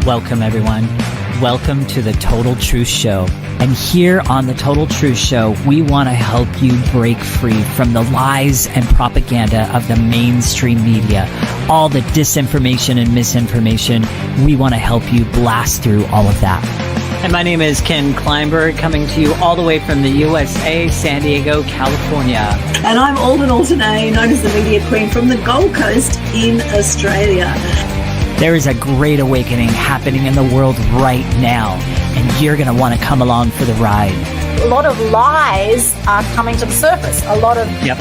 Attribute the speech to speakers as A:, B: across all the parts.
A: Welcome, everyone. Welcome to the Total Truth Show. And here on the Total Truth Show, we want to help you break free from the lies and propaganda of the mainstream media, all the disinformation and misinformation. We want to help you blast through all of that. And my name is Ken Kleinberg, coming to you all the way from the USA, San Diego, California.
B: And I'm Aldwyn Altuney, known as the Media Queen from the Gold Coast in Australia.
A: There is a great awakening happening in the world right now, and you're going to want to come along for the ride.
C: A lot of lies are coming to the surface.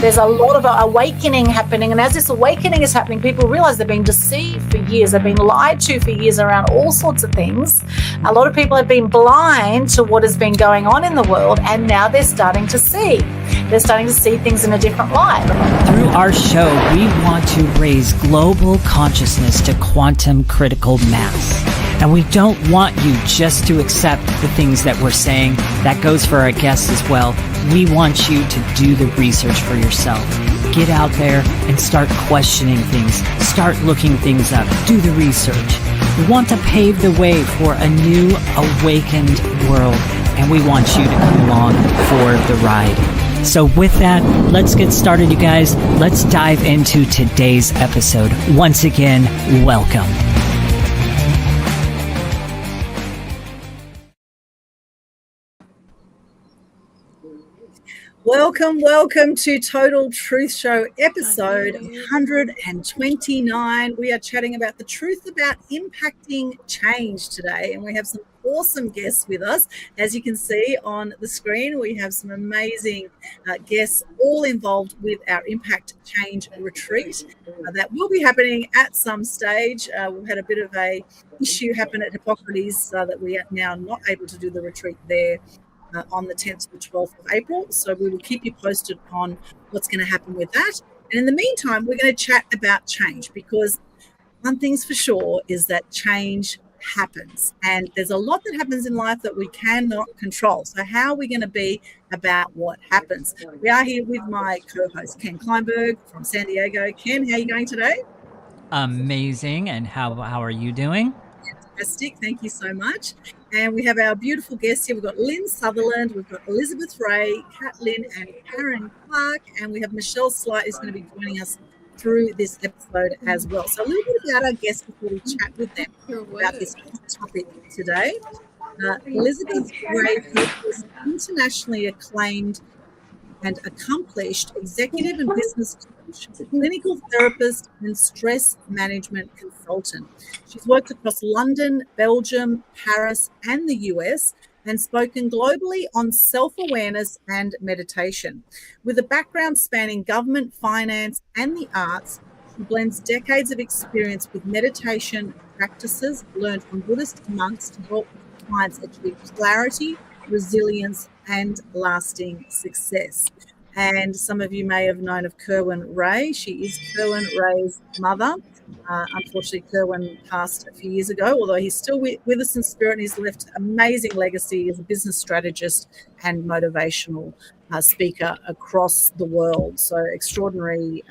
C: There's a lot of awakening happening, and as this awakening is happening, people realize they've been deceived for years. They've been lied to for years around all sorts of things. A lot of people have been blind to what has been going on in the world, and now they're starting to see. They're starting to see things in a different light.
A: Through our show, we want to raise global consciousness to quantum critical mass. And we don't want you just to accept the things that we're saying. That goes for our guests as well. We want you to do the research for yourself. Get out there and start questioning things. Start looking things up. Do the research. We want to pave the way for a new awakened world. And we want you to come along for the ride. So with that, let's get started, you guys. Let's dive into today's episode. Once again, welcome.
B: Welcome to Total Truth Show, episode 129. We are chatting about the truth about impacting change today, and we have some awesome guests with us. As you can see on the screen, we have some amazing guests all involved with our Impact Change Retreat that will be happening at some stage. We've had a bit of a issue happen at Hippocrates that we are now not able to do the retreat there on the 10th to the 12th of April. So we will keep you posted on what's going to happen with that. And in the meantime, we're going to chat about change, because one thing's for sure is that change happens. And there's a lot that happens in life that we cannot control. So how are we going to be about what happens? We are here with my co-host, Ken Kleinberg from San Diego. Ken, how are you going today?
A: Amazing. And how are you doing?
B: Fantastic. Thank you so much. And we have our beautiful guests here. We've got Lin Sutherland, we've got Elizabeth Ray, Kat Lynn, and Karen Clark, and we have Michelle Sleight who's going to be joining us through this episode as well. So a little bit about our guests before we chat with them about this topic today. Elizabeth Ray is internationally acclaimed and accomplished executive and business coach, clinical therapist, and stress management consultant. She's worked across London, Belgium, Paris, and the US, and spoken globally on self-awareness and meditation. With a background spanning government, finance, and the arts, she blends decades of experience with meditation practices learned from Buddhist monks to help clients achieve clarity, resilience, and lasting success. And some of you may have known of Kerwin Ray. She is Kerwin Ray's mother. Unfortunately, Kerwin passed a few years ago, although he's still with us in spirit, and he's left an amazing legacy as a business strategist and motivational speaker across the world. So extraordinary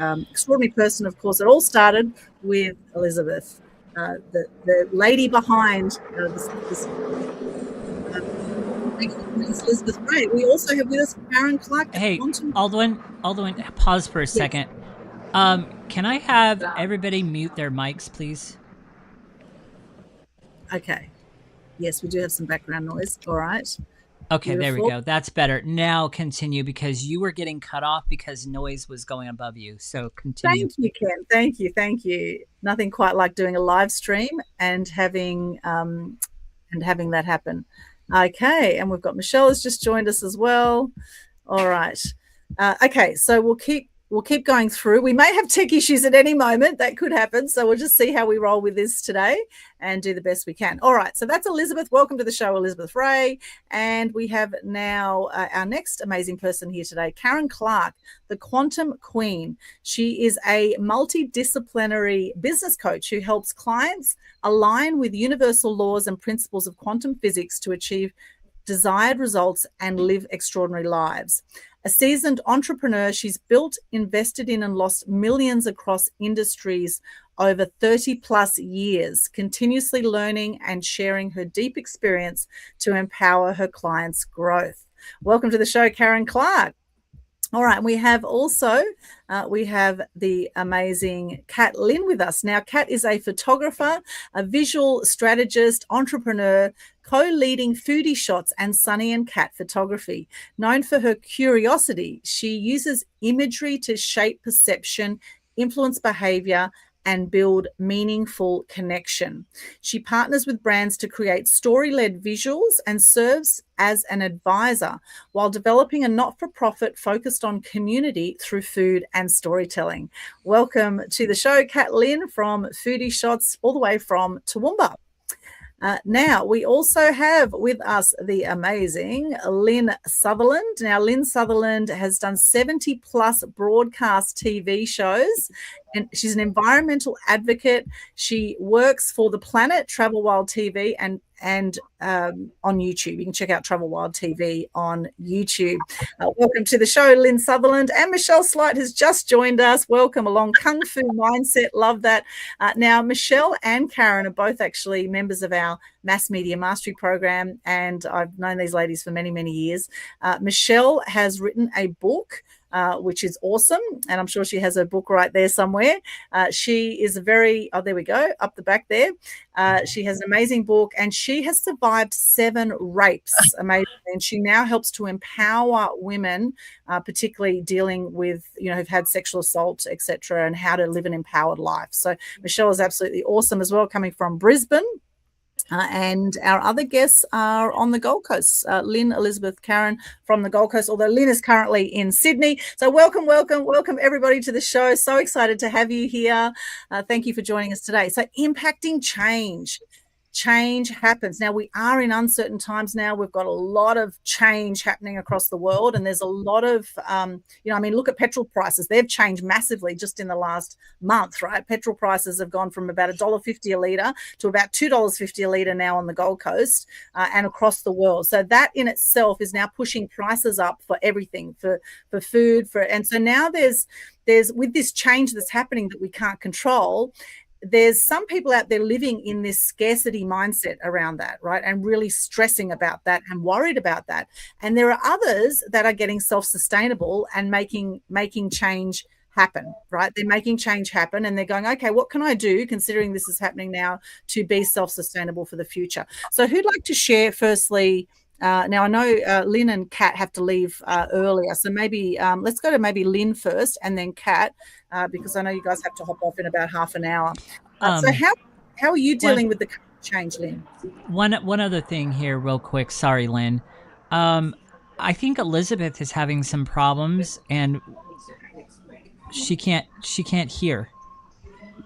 B: person, of course. It all started with Elizabeth, the lady behind this Thank you, Elizabeth Ray. We also have with us Karen Clark.
A: Hey, Aldwyn, pause for a second. Can I have everybody mute their mics, please?
B: Okay. Yes, we do have some background noise. All right.
A: Okay,
B: Beautiful.
A: There we go. That's better. Now continue, because you were getting cut off because noise was going above you. So continue.
B: Thank you, Ken. Thank you. Nothing quite like doing a live stream and having that happen. Okay, and we've got Michelle has just joined us as well. All right. Okay, so we'll keep going through. We may have tech issues at any moment. That could happen. So we'll just see how we roll with this today and do the best we can. All right, so that's Elizabeth. Welcome to the show, Elizabeth Ray. And we have now our next amazing person here today, Karen Clark, the Quantum Queen. She is a multidisciplinary business coach who helps clients align with universal laws and principles of quantum physics to achieve desired results and live extraordinary lives. A seasoned entrepreneur, she's built, invested in, and lost millions across industries over 30 plus years, continuously learning and sharing her deep experience to empower her clients' growth. Welcome to the show, Karen Clark. All right, we have also we have the amazing Kat Lynn with us. Now, Kat is a photographer, a visual strategist, entrepreneur, co-leading Foodie Shots and Sunny and Kat photography. Known for her curiosity, she uses imagery to shape perception, influence behavior, and build meaningful connection. She partners with brands to create story-led visuals and serves as an advisor while developing a not-for-profit focused on community through food and storytelling. Welcome to the show, Kat Lynn from Foodie Shots, all the way from Toowoomba. Now, we also have with us the amazing Lin Sutherland. Now, Lin Sutherland has done 70 plus broadcast TV shows, and she's an environmental advocate. She works for The Planet, Travel Wild TV, and on YouTube. You can check out Travel Wild TV on YouTube. Welcome to the show, Lin Sutherland. And Michelle Sleight has just joined us. Welcome along. Kung Fu Mindset. Love that. Now, Michelle and Karen are both actually members of our Mass Media Mastery program, and I've known these ladies for many, many years. Michelle has written a book, which is awesome. And I'm sure she has her book right there somewhere. She is there we go, up the back there. She has an amazing book, and she has survived 7 rapes. Amazing. And she now helps to empower women, particularly dealing with, who've had sexual assault, etc., and how to live an empowered life. So Michelle is absolutely awesome as well, coming from Brisbane. And our other guests are on the Gold Coast, Lynn, Elizabeth, Karen from the Gold Coast, although Lynn is currently in Sydney. So welcome everybody to the show. So excited to have you here. Thank you for joining us today. So impacting change. Change happens. Now, we are in uncertain times now. We've got a lot of change happening across the world, and there's a lot of, look at petrol prices. They've changed massively just in the last month, right? Petrol prices have gone from about $1.50 a litre to about $2.50 a litre now on the Gold Coast and across the world. So that in itself is now pushing prices up for everything, for food, and so now there's with this change that's happening that we can't control, there's some people out there living in this scarcity mindset around that, right? And really stressing about that and worried about that. And there are others that are getting self-sustainable and making change happen, right? They're making change happen, and they're going, okay, what can I do, considering this is happening now, to be self-sustainable for the future? So who'd like to share firstly? Now, I know Lynn and Kat have to leave earlier, so maybe let's go to maybe Lynn first and then Kat, because I know you guys have to hop off in about half an hour. So how are you dealing with the change, Lynn?
A: One other thing here real quick. Sorry, Lynn. I think Elizabeth is having some problems, and she can't hear.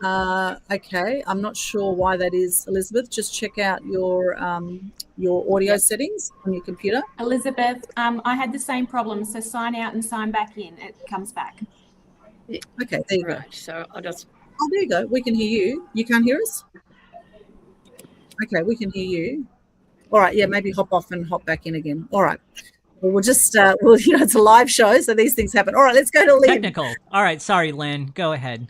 B: Okay, I'm not sure why that is, Elizabeth. Just check out your audio settings on your computer.
D: Elizabeth, I had the same problem, so sign out and sign back in. It comes back.
B: Okay, there you go.
E: So I'll just...
B: Oh, there you go. We can hear you. You can't hear us? Okay, we can hear you. All right, yeah, maybe hop off and hop back in again. All right. Well, we'll just, it's a live show, so these things happen. All right, let's go to Lynn.
A: Technical. All right, sorry, Lynn. Go ahead.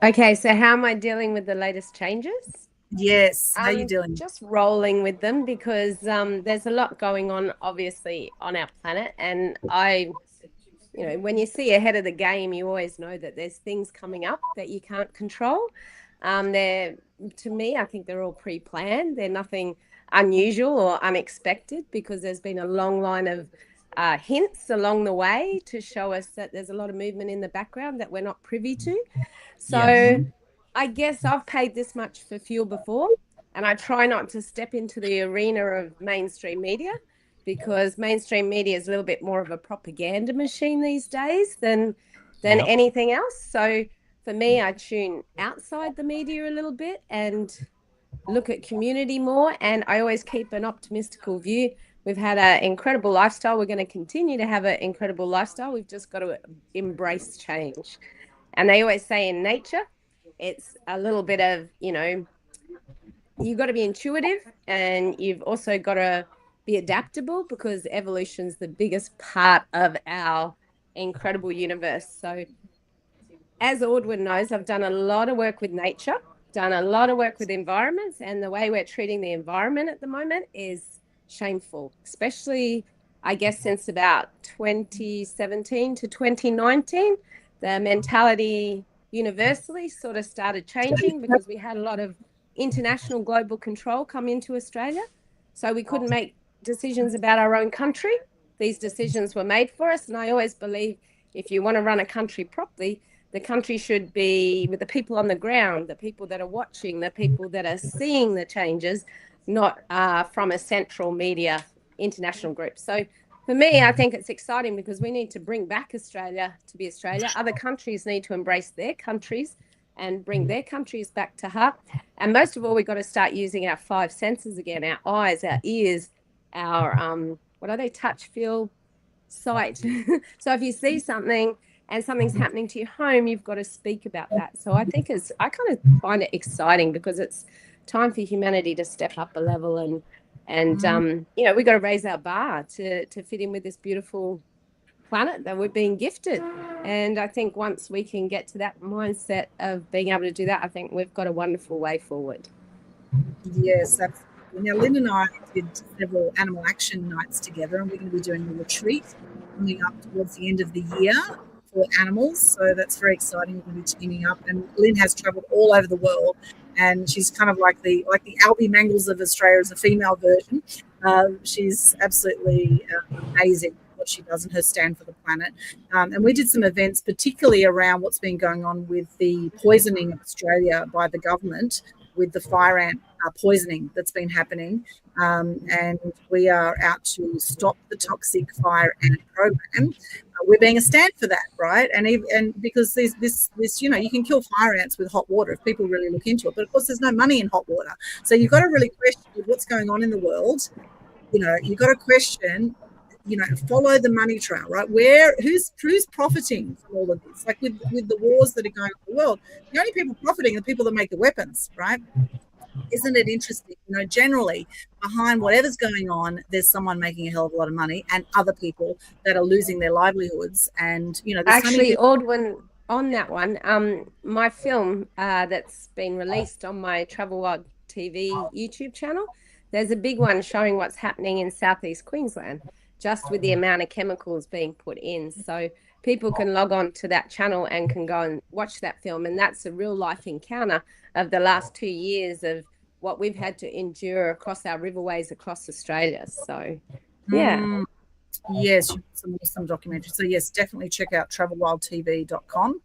E: Okay, so how am I dealing with the latest changes?
B: Yes, how are you doing?
E: Just rolling with them, because there's a lot going on, obviously, on our planet. And when you see ahead of the game, you always know that there's things coming up that you can't control. To me, I think they're all pre-planned. They're nothing unusual or unexpected, because there's been a long line of hints along the way to show us that there's a lot of movement in the background that we're not privy to. So yes. I guess I've paid this much for fuel before, and I try not to step into the arena of mainstream media, because mainstream media is a little bit more of a propaganda machine these days than anything else. So for me, I tune outside the media a little bit and look at community more, and I always keep an optimistical view. We've had an incredible lifestyle. We're going to continue to have an incredible lifestyle. We've just got to embrace change. And they always say in nature, it's a little bit of, you've got to be intuitive, and you've also got to be adaptable, because evolution's the biggest part of our incredible universe. So as Aldwyn knows, I've done a lot of work with nature, done a lot of work with environments, and the way we're treating the environment at the moment is shameful, especially, I guess, since about 2017 to 2019. The mentality universally sort of started changing because we had a lot of international global control come into Australia. So we couldn't make decisions about our own country. These decisions were made for us. And I always believe if you want to run a country properly, the country should be with the people on the ground, the people that are watching, the people that are seeing the changes, not from a central media international group. So for me, I think it's exciting because we need to bring back Australia to be Australia. Other countries need to embrace their countries and bring their countries back to heart. And most of all, we've got to start using our 5 senses again, our eyes, our ears, our, what are they, touch, feel, sight. So if you see something and something's happening to your home, you've got to speak about that. So I think I kind of find it exciting because it's time for humanity to step up a level and you know, we've got to raise our bar to fit in with this beautiful planet that we're being gifted. And I think once we can get to that mindset of being able to do that, I think we've got a wonderful way forward.
B: Yes, absolutely. Now, Lynn and I did several animal action nights together, and we're going to be doing a retreat coming up towards the end of the year for animals. So that's very exciting. We're going to be teaming up, and Lynn has travelled all over the world, and she's kind of like the Albie Mangles of Australia as a female version. She's absolutely amazing what she does and her stand for the planet. And we did some events, particularly around what's been going on with the poisoning of Australia by the government, with the fire ant poisoning that's been happening. And we are out to stop the toxic fire ant program. We're being a stand for that, right? And because there's this, you know, you can kill fire ants with hot water if people really look into it. But of course, there's no money in hot water. So you've got to really question what's going on in the world. You know, you've got to question, you know, follow the money trail, right? Who's profiting from all of this? Like with the wars that are going on in the world, the only people profiting are the people that make the weapons, right? Isn't it interesting? You know, generally behind whatever's going on, there's someone making a hell of a lot of money and other people that are losing their livelihoods. And, you know,
E: actually, Aldwyn, on that one, my film that's been released on my Travel Wild TV YouTube channel, there's a big one showing what's happening in southeast Queensland, just with the amount of chemicals being put in. So people can log on to that channel and can go and watch that film. And that's a real life encounter of the last 2 years of what we've had to endure across our riverways across Australia. So, yeah.
B: Yes, some documentaries. So, yes, definitely check out travelwildtv.com.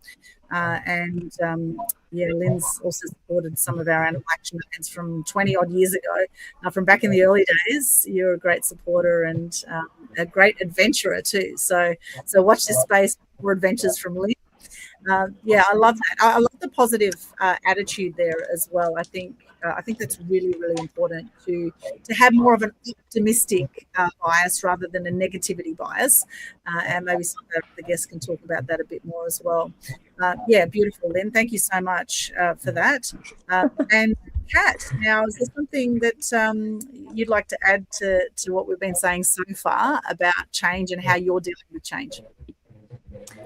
B: Yeah, Lynn's also supported some of our animal action events from 20 odd years ago, from back in the early days. You're a great supporter and a great adventurer too. So watch this space for adventures from Lynn. Yeah, I love that. I love the positive attitude there as well. I think that's really, really important to have more of an optimistic bias rather than a negativity bias. And maybe some of the guests can talk about that a bit more as well. Yeah, beautiful, Lynn. Thank you so much for that. And Kat, now, is there something that you'd like to add to what we've been saying so far about change and how you're dealing with change?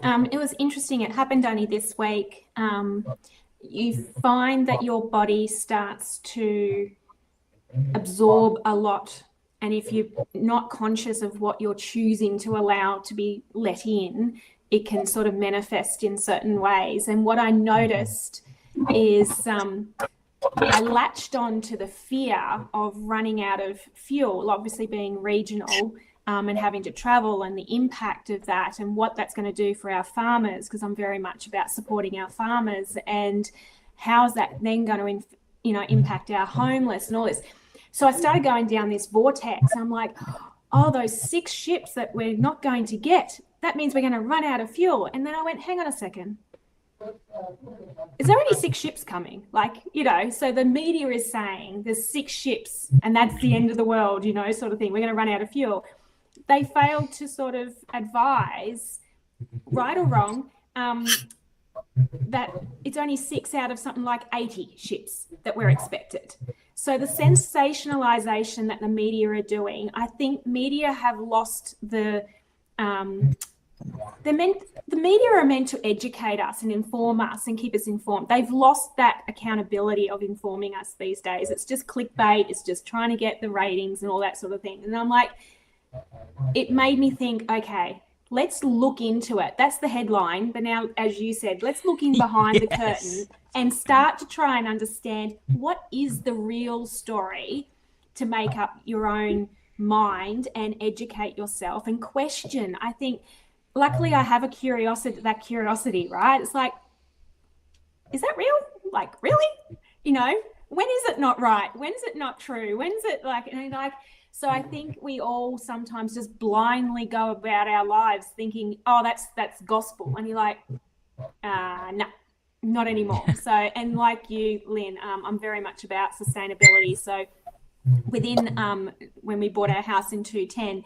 D: It was interesting. It happened only this week. You find that your body starts to absorb a lot. And if you're not conscious of what you're choosing to allow to be let in, it can sort of manifest in certain ways. And what I noticed is I latched on to the fear of running out of fuel, obviously being regional, and having to travel and the impact of that and what that's going to do for our farmers, because I'm very much about supporting our farmers, and how's that then going to impact our homeless and all this. So I started going down this vortex. I'm like, oh, those 6 ships that we're not going to get, that means we're going to run out of fuel. And then I went, hang on a second. Is there only 6 ships coming? So the media is saying there's 6 ships and that's the end of the world, sort of thing. We're going to run out of fuel. They failed to sort of advise, right or wrong, that it's only 6 out of something like 80 ships that were expected. So the sensationalization that the media are doing, I think media have lost they're the media are meant to educate us and inform us and keep us informed. They've lost that accountability of informing us these days. It's just clickbait. It's just trying to get the ratings and all that sort of thing. And I'm like, it made me think, okay, let's look into it. That's the headline. But now, as you said, let's look in behind the curtain and start to try and understand what is the real story, to make up your own mind and educate yourself and question. I think, luckily, I have that curiosity, right? It's like, is that real? Like, really? You know, when is it not right? When is it not true? When is it like, so I think we all sometimes just blindly go about our lives thinking, oh, that's gospel. And you're like, no, not anymore. So, and like you, Lynn, I'm very much about sustainability. So within, when we bought our house in 210,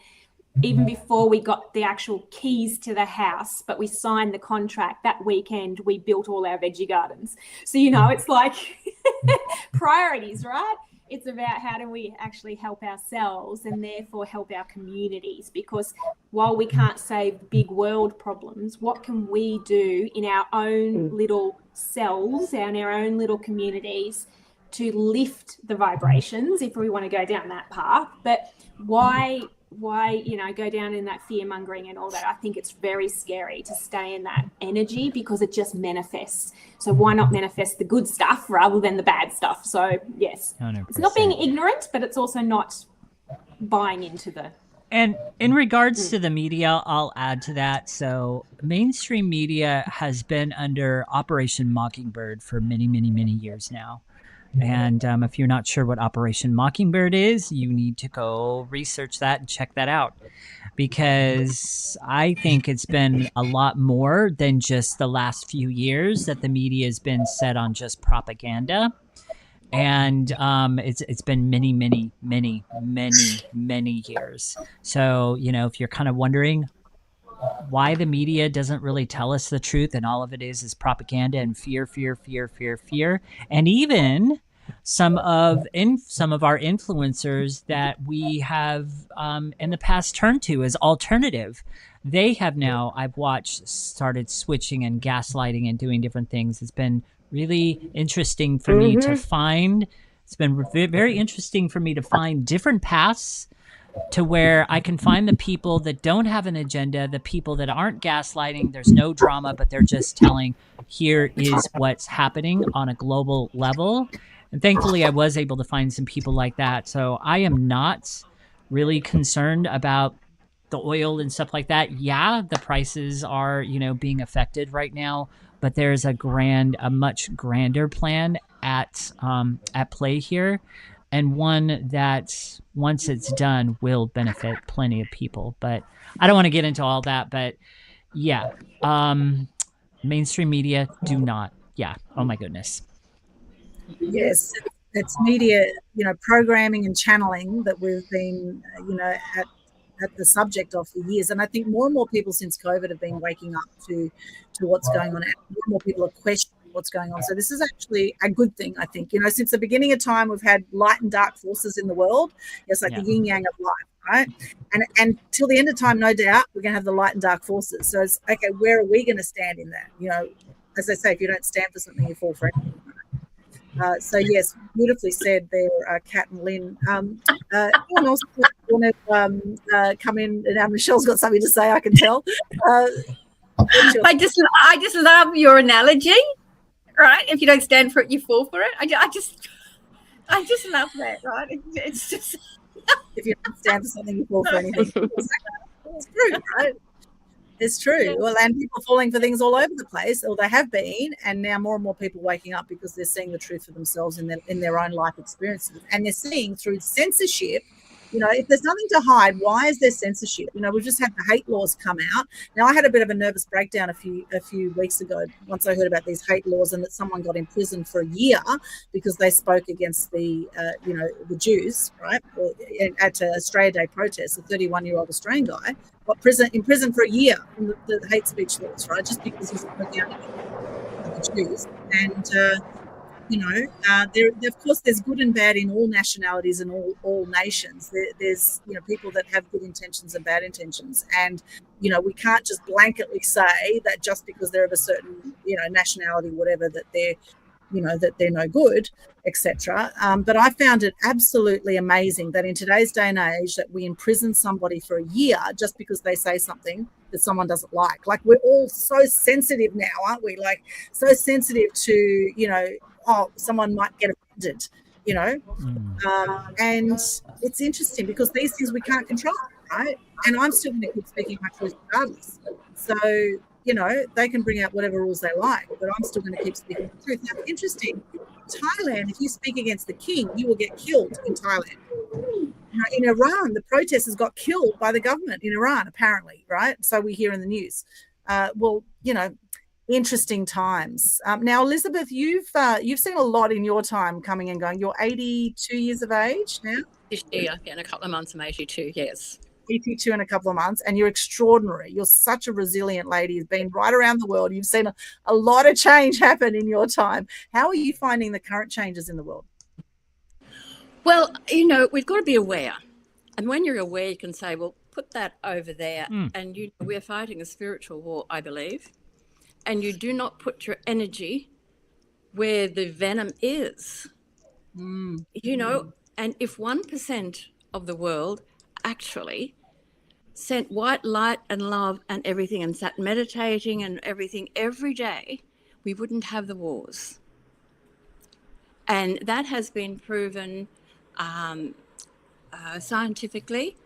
D: even before we got the actual keys to the house, but we signed the contract, that weekend we built all our veggie gardens. So, you know, it's like priorities, right? It's about how do we actually help ourselves and therefore help our communities, because while we can't save big world problems, what can we do in our own little cells and our own little communities to lift the vibrations, if we want to go down that path? But why, you know, go down in that fear mongering and all that? I think it's very scary to stay in that energy because it just manifests. So why not manifest the good stuff rather than the bad stuff? So yes, 100%. It's not being ignorant, but it's also not buying into the.
A: And in regards to the media, I'll add to that. So mainstream media has been under Operation Mockingbird for many, many, many years now. And if you're not sure what Operation Mockingbird is, you need to go research that and check that out, because I think it's been a lot more than just the last few years that the media has been set on just propaganda. And it's been many, many, many, many, many years. So, you know, if you're kind of wondering why the media doesn't really tell us the truth and all of it is propaganda and fear, and even some of our influencers that we have in the past turned to as alternative, they have now, I've watched, started switching and gaslighting and doing different things. It's been really interesting for me to find. It's been very interesting for me to find different paths to where I can find the people that don't have an agenda, the people that aren't gaslighting, there's no drama, but they're just telling, here is what's happening on a global level. And thankfully, I was able to find some people like that. So I am not really concerned about the oil and stuff like that. Yeah, the prices are, you know, being affected right now, but there's a much grander plan at play here. And one that, once it's done, will benefit plenty of people. But I don't want to get into all that. But yeah, mainstream media do not. Yeah. Oh, my goodness.
B: Yes, it's media, you know, programming and channeling that we've been, you know, at the subject of for years. And I think more and more people since COVID have been waking up to what's going on. And more and more people are questioning what's going on. So this is actually a good thing, I think. You know, since the beginning of time, we've had light and dark forces in the world. It's like the yin yang of life, right? And till the end of time, no doubt, we're going to have the light and dark forces. So it's, okay, where are we going to stand in that? You know, as they say, if you don't stand for something, you fall for it. So yes, beautifully said there, Kat and Lynn. Anyone else want to come in? Now Michelle's got something to say, I can tell.
F: I just love your analogy. Right? If you don't stand for it, you fall for it. I just love that. Right? It's just
B: if you don't stand for something, you fall for anything. It's true, right? It's true. Well, and people falling for things all over the place, or they have been, and now more and more people waking up because they're seeing the truth for themselves in their own life experiences, and they're seeing through censorship. You know, if there's nothing to hide, why is there censorship? You know, we've just had the hate laws come out. Now, I had a bit of a nervous breakdown a few weeks ago once I heard about these hate laws and that someone got imprisoned for a year because they spoke against the Jews, right? At a Australia Day protest, a 31-year-old Australian guy got imprisoned for a year from the hate speech laws, right? Just because he spoke out against the Jews. And Of course, there's good and bad in all nationalities and all nations. There's people that have good intentions and bad intentions, and we can't just blanketly say that just because they're of a certain nationality, whatever, that they're no good, etc. But I found it absolutely amazing that in today's day and age that we imprison somebody for a year just because they say something that someone doesn't like. Like, we're all so sensitive now, aren't we? Like, so sensitive to, someone might get offended, and it's interesting because these things we can't control, right? And I'm still going to keep speaking my truth regardless. So, they can bring out whatever rules they like, but I'm still going to keep speaking the truth. Now, interesting, Thailand, if you speak against the king, you will get killed in Thailand. In Iran, the protesters got killed by the government in Iran, apparently, right? So we hear in the news. Interesting times. Now, Elizabeth, you've seen a lot in your time coming and going. You're 82 years of age now?
G: This year, in a couple of months, I'm 82, yes.
B: 82 in a couple of months, and you're extraordinary. You're such a resilient lady. You've been right around the world. You've seen a lot of change happen in your time. How are you finding the current changes in the world?
G: Well, we've got to be aware. And when you're aware, you can say, well, put that over there. And we're fighting a spiritual war, I believe. And you do not put your energy where the venom is. And if 1% of the world actually sent white light and love and everything and sat meditating and everything every day, we wouldn't have the wars. And that has been proven scientifically,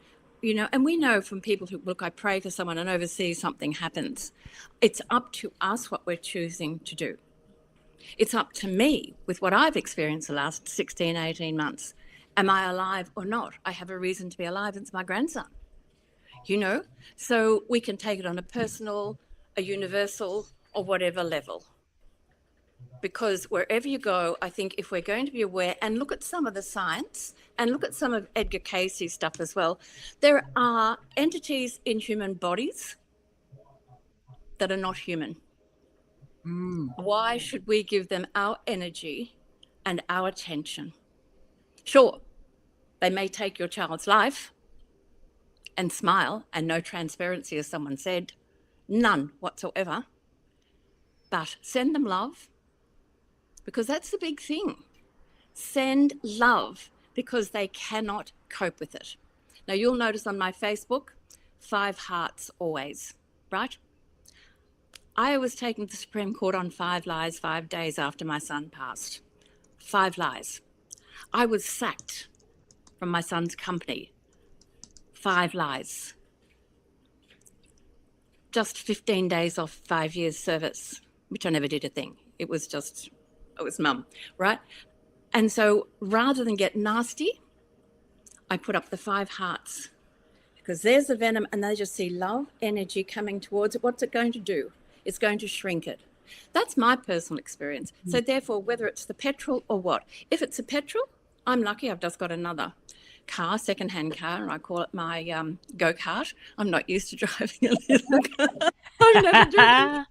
G: and we know from people who, look, I pray for someone and overseas something happens. It's up to us what we're choosing to do. It's up to me with what I've experienced the last 16, 18 months. Am I alive or not? I have a reason to be alive. It's my grandson, So we can take it on a personal, a universal, or whatever level. Because wherever you go, I think if we're going to be aware and look at some of the science and look at some of Edgar Cayce's stuff as well, there are entities in human bodies that are not human. Why should we give them our energy and our attention? Sure, they may take your child's life and smile and no transparency, as someone said, none whatsoever, but send them love, because that's the big thing. Send love, because they cannot cope with it. Now, you'll notice on my Facebook, 5 hearts always, right? I was taken to the Supreme Court on 5 lies 5 days after my son passed. 5 lies. I was sacked from my son's company. 5 lies. Just 15 days off 5 years service, which I never did a thing. It was mum, right? And so rather than get nasty, I put up the 5 hearts, because there's the venom and they just see love, energy coming towards it. What's it going to do? It's going to shrink it. That's my personal experience. So therefore, whether it's the petrol or what, if it's a petrol, I'm lucky I've just got another car, second-hand car, and I call it my go-kart. I'm not used to driving a little car. I've never driven.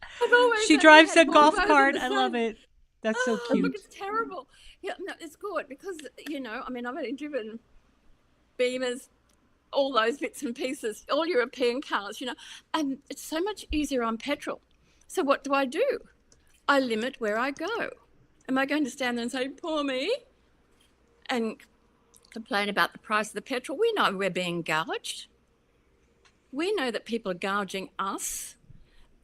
A: She drives a golf cart. I love it. That's so cute.
G: Look, it's terrible. Yeah, no, it's good because, I've only driven Beamers, all those bits and pieces, all European cars, and it's so much easier on petrol. So what do? I limit where I go. Am I going to stand there and say, poor me, and complain about the price of the petrol? We know we're being gouged. We know that people are gouging us,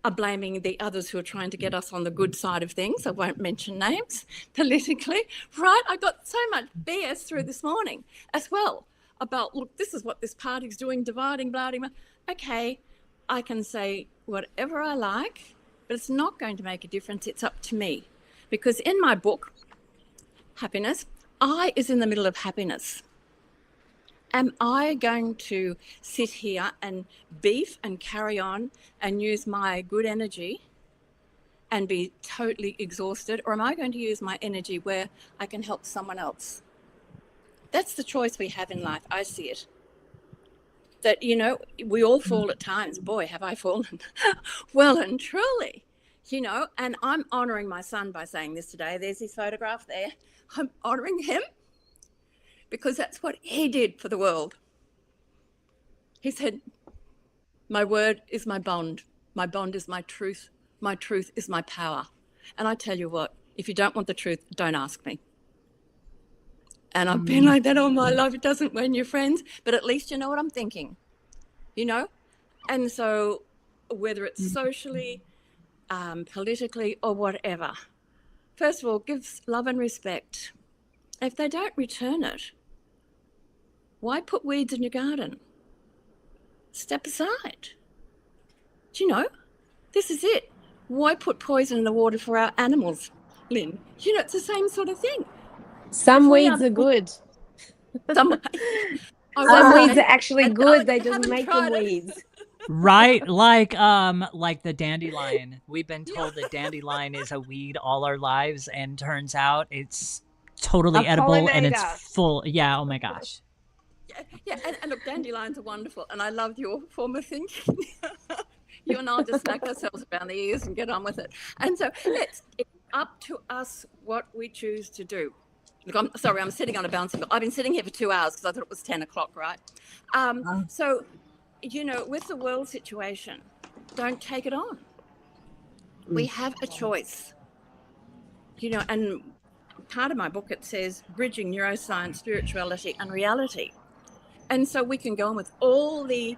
G: are blaming the others who are trying to get us on the good side of things. I won't mention names politically, right? I got so much BS through this morning as well about, look, this is what this party's doing, dividing, blah. Okay, I can say whatever I like, but it's not going to make a difference. It's up to me. Because in my book, Happiness, I is in the middle of happiness. Am I going to sit here and beef and carry on and use my good energy and be totally exhausted, or am I going to use my energy where I can help someone else? That's the choice we have in life. I see it. That, we all fall at times. Boy, have I fallen. Well and truly, you know, and I'm honouring my son by saying this today. There's his photograph there. I'm honouring him because that's what he did for the world. He said, my word is my bond is my truth is my power. And I tell you what, if you don't want the truth, don't ask me. And I've been like that all my life. It doesn't win your friends, but at least you know what I'm thinking, you know? And so whether it's socially, politically or whatever, first of all, give love and respect. If they don't return it, why put weeds in your garden? Step aside. Do you know? This is it. Why put poison in the water for our animals, Lynn? You know, it's the same sort of thing.
E: Some weeds are good.
G: Some
E: weeds are actually good. They just make them weeds.
A: Right, like the dandelion. We've been told that dandelion is a weed all our lives, and turns out it's totally edible and it's full. Yeah, oh my gosh.
G: Yeah, and look, dandelions are wonderful, and I love your form of thinking. You and I'll just smack ourselves around the ears and get on with it. And so it's up to us what we choose to do. Look, I'm sitting on a bouncing ball. I've been sitting here for 2 hours because I thought it was 10 o'clock, right? So, you know, with the world situation, don't take it on. We have a choice. You know, and part of my book, it says bridging neuroscience, spirituality and reality. And so we can go on with all the,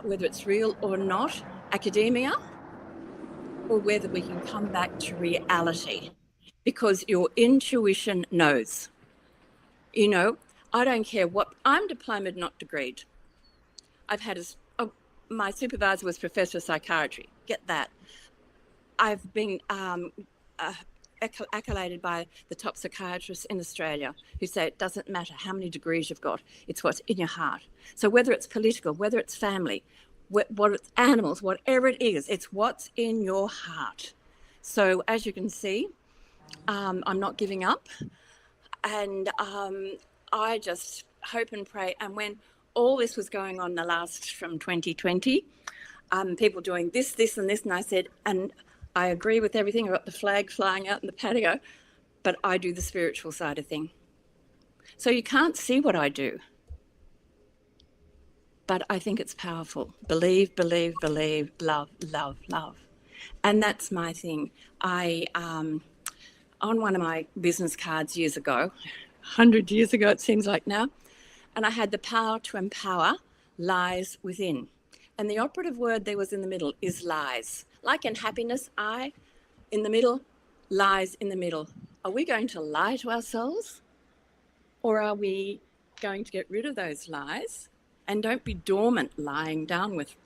G: whether it's real or not, academia, or whether we can come back to reality, because your intuition knows. You know, I don't care what, I'm diplomaed, not degreed. I've had my supervisor was professor of psychiatry, get that. I've been accoladed by the top psychiatrists in Australia who say it doesn't matter how many degrees you've got, it's what's in your heart. So whether it's political, whether it's family, what it's animals, whatever it is, it's what's in your heart. So as you can see, I'm not giving up, and I just hope and pray. And when all this was going on from 2020, people doing this and this, and I said, and I agree with everything. I've got the flag flying out in the patio, but I do the spiritual side of thing. So you can't see what I do, but I think it's powerful. Believe, believe, believe, love, love, love. And that's my thing. On one of my business cards years ago, 100 years ago it seems like now, and I had the power to empower lies within. And the operative word there was in the middle is lies. Like in happiness, I in the middle, lies in the middle. Are we going to lie to ourselves? Or are we going to get rid of those lies? And don't be dormant lying down with.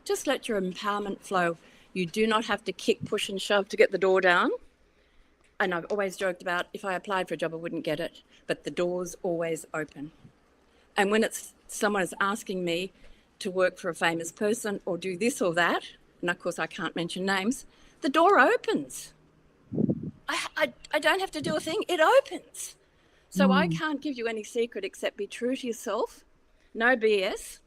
G: Just let your empowerment flow. You do not have to kick, push and shove to get the door down. And I've always joked about if I applied for a job, I wouldn't get it. But the door's always open. And when it's someone is asking me to work for a famous person or do this or that, and of course I can't mention names, the door opens. I don't have to do a thing, it opens. So I can't give you any secret except be true to yourself, no BS.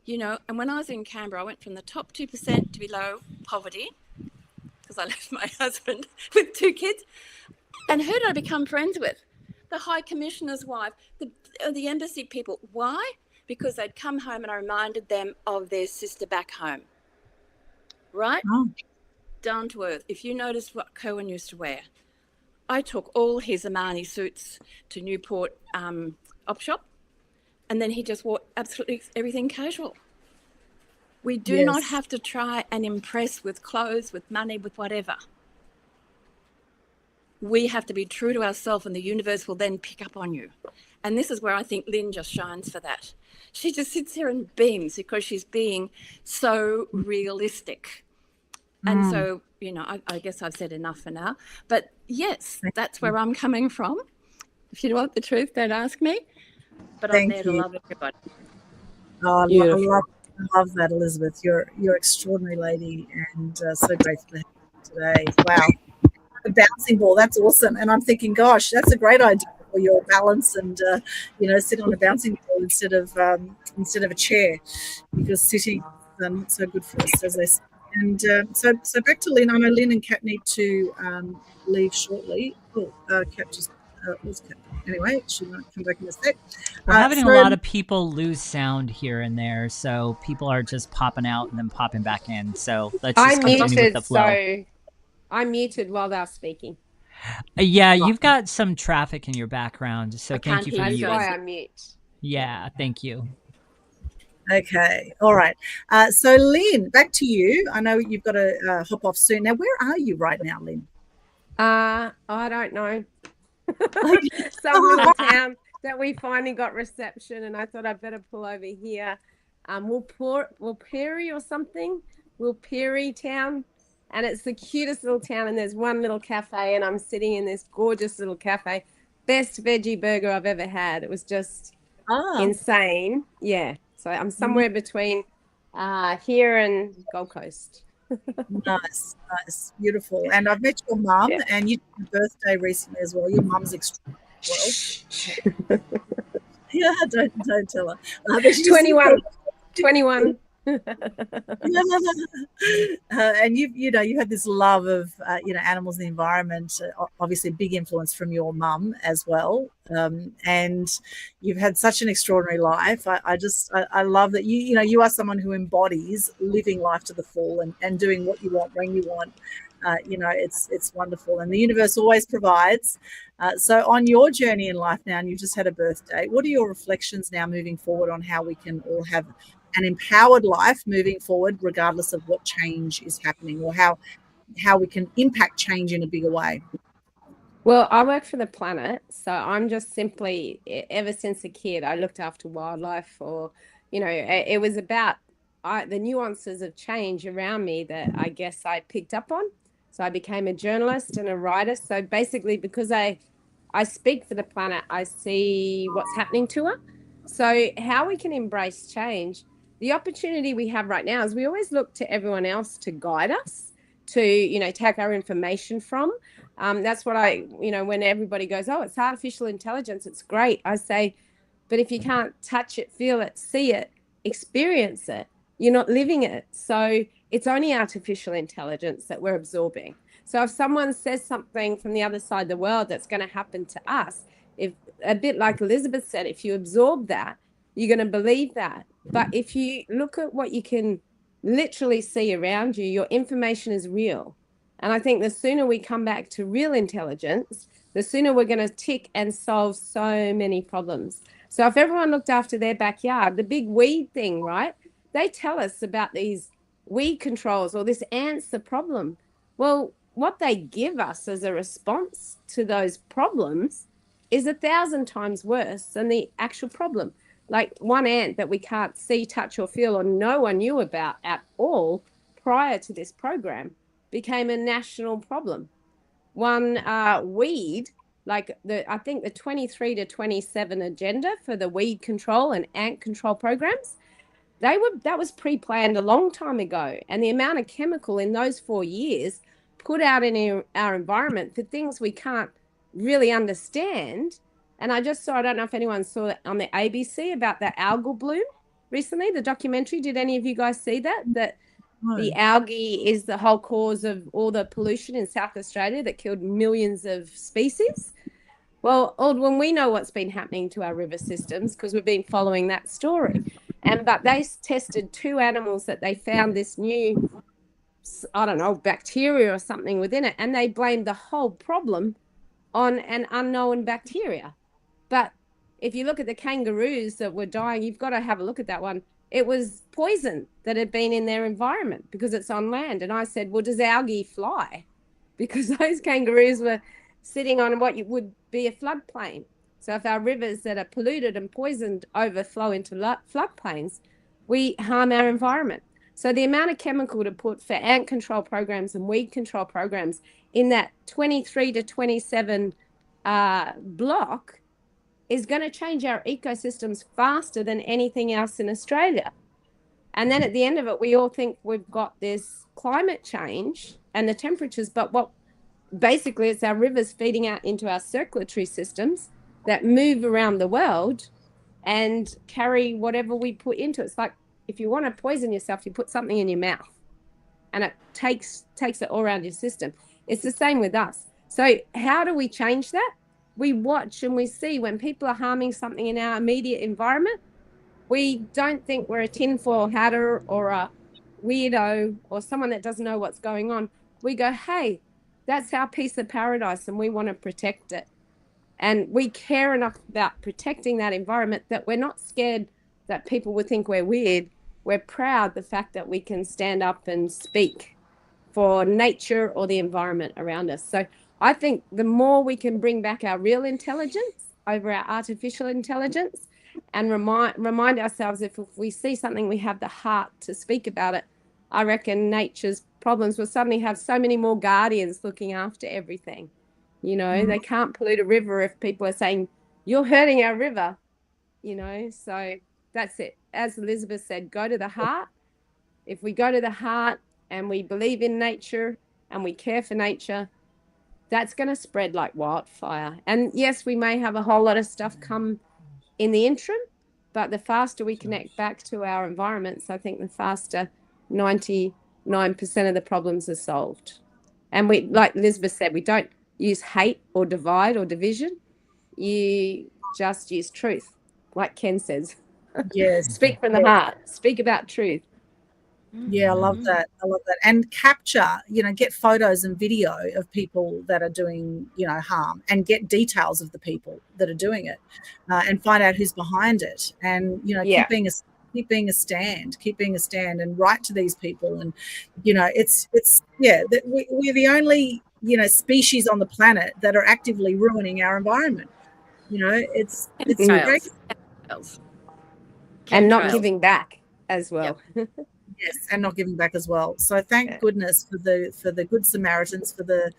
G: You know, and when I was in Canberra, I went from the top 2% to below poverty because I left my husband with 2 kids. And who did I become friends with? The High Commissioner's wife, the embassy people. Why? Because they'd come home and I reminded them of their sister back home. Right? Oh. Down to earth. If you noticed what Cohen used to wear, I took all his Armani suits to Newport op shop, and then he just wore absolutely everything casual. We do not have to try and impress with clothes, with money, with whatever. We have to be true to ourselves, and the universe will then pick up on you. And this is where I think Lynn just shines for that. She just sits here and beams because she's being so realistic. And so, you know, I guess I've said enough for now. But yes, that's where I'm coming from. If you want the truth, don't ask me. But I'm there to love everybody.
B: Oh, I love that, Elizabeth. You're extraordinary lady, and so grateful to have you today. Wow. A bouncing ball, that's awesome. And I'm thinking, gosh, that's a great idea for your balance and, you know, sit on a bouncing ball instead of a chair, because sitting is not so good for us, as they say. And so back to Lynn. I know Lynn and Kat need to leave shortly. Oh, Kat just was Kat. Anyway, she might come back in a sec.
A: We're having a lot of people lose sound here and there, so people are just popping out and then popping back in. So let's just continue with the flow.
E: So I'm muted while they're speaking.
A: Yeah, you've got some traffic in your background, so thank you for muting.
E: That's why I mute.
A: Yeah, thank you.
B: Okay, all right. So Lynn, back to you. I know you've got to hop off soon. Now, where are you right now, Lynn?
E: I don't know. Some little town that we finally got reception, and I thought I'd better pull over here. Wilpiri or something. Wilpiri town. And it's the cutest little town, and there's one little cafe, and I'm sitting in this gorgeous little cafe. Best veggie burger I've ever had. It was just insane. Yeah. So I'm somewhere between here and Gold Coast.
B: Nice. Beautiful. And I've met your mum, and you had a birthday recently as well. Your mum's extremely well. Yeah, don't tell her. 21. And you had this love of animals and the environment, obviously a big influence from your mum as well, and you've had such an extraordinary life. I love that you are someone who embodies living life to the full and doing what you want when you want. It's wonderful, and the universe always provides. So on your journey in life now, and you've just had a birthday, what are your reflections now moving forward on how we can all have an empowered life moving forward, regardless of what change is happening, or how we can impact change in a bigger way?
E: Well, I work for the planet, so I'm just simply, ever since a kid, I looked after wildlife, or, it was about the nuances of change around me that I guess I picked up on. So I became a journalist and a writer. So basically, because I speak for the planet, I see what's happening to her. So how we can embrace change. The opportunity we have right now is we always look to everyone else to guide us, to, take our information from. That's what when everybody goes, oh, it's artificial intelligence, it's great. I say, but if you can't touch it, feel it, see it, experience it, you're not living it. So it's only artificial intelligence that we're absorbing. So if someone says something from the other side of the world that's going to happen to us, if a bit like Elizabeth said, if you absorb that, you're going to believe that. But if you look at what you can literally see around you, your information is real. And I think the sooner we come back to real intelligence, the sooner we're going to tick and solve so many problems. So if everyone looked after their backyard, the big weed thing, right? They tell us about these weed controls or this answer problem. Well, what they give us as a response to those problems is 1,000 times worse than the actual problem. Like one ant that we can't see, touch, or feel, or no one knew about at all prior to this program became a national problem. One weed, like I think the 23 to 27 agenda for the weed control and ant control programs, that was pre-planned a long time ago. And the amount of chemical in those 4 years put out in our environment for things we can't really understand. And I just saw, I don't know if anyone saw it on the ABC about the algal bloom recently, the documentary. Did any of you guys see that? That the algae is the whole cause of all the pollution in South Australia that killed millions of species. Well, Aldwyn, we know what's been happening to our river systems because we've been following that story. But they tested 2 animals that they found this new, I don't know, bacteria or something within it. And they blamed the whole problem on an unknown bacteria. But if you look at the kangaroos that were dying, you've got to have a look at that one. It was poison that had been in their environment because it's on land. And I said, well, does algae fly? Because those kangaroos were sitting on what would be a floodplain. So if our rivers that are polluted and poisoned overflow into floodplains, we harm our environment. So the amount of chemical to put for ant control programs and weed control programs in that 23 to 27 block is going to change our ecosystems faster than anything else in Australia. And then at the end of it, we all think we've got this climate change and the temperatures, but what basically it's our rivers feeding out into our circulatory systems that move around the world and carry whatever we put into it. It's like if you want to poison yourself, you put something in your mouth. and it takes it all around your system. It's the same with us. So how do we change that? We watch and we see when people are harming something in our immediate environment. We don't think we're a tinfoil hatter or a weirdo or someone that doesn't know what's going on. We go, hey, that's our piece of paradise and we want to protect it. And we care enough about protecting that environment that we're not scared that people would think we're weird. We're proud the fact that we can stand up and speak for nature or the environment around us. So I think the more we can bring back our real intelligence over our artificial intelligence and remind ourselves if we see something, we have the heart to speak about it, I reckon nature's problems will suddenly have so many more guardians looking after everything. You know, they can't pollute a river if people are saying, you're hurting our river, you know. So that's it. As Elizabeth said, go to the heart. If we go to the heart and we believe in nature and we care for nature, that's going to spread like wildfire. And yes, we may have a whole lot of stuff come in the interim, but the faster we connect back to our environments, I think the faster 99% of the problems are solved. And we, like Elizabeth said, we don't use hate or divide or division. You just use truth, like Ken says.
B: Yes.
E: Speak from the heart. Speak about truth.
B: Yeah, I love that. I love that. And capture, you know, get photos and video of people that are doing, you know, harm, and get details of the people that are doing it, and find out who's behind it. And, you know, keep being a stand and write to these people. And, you know, it's that we're the only, you know, species on the planet that are actively ruining our environment. You know, it's great.
E: And not giving back as well.
B: Yep. Yes, and not giving back as well. So thank goodness for the good Samaritans, for the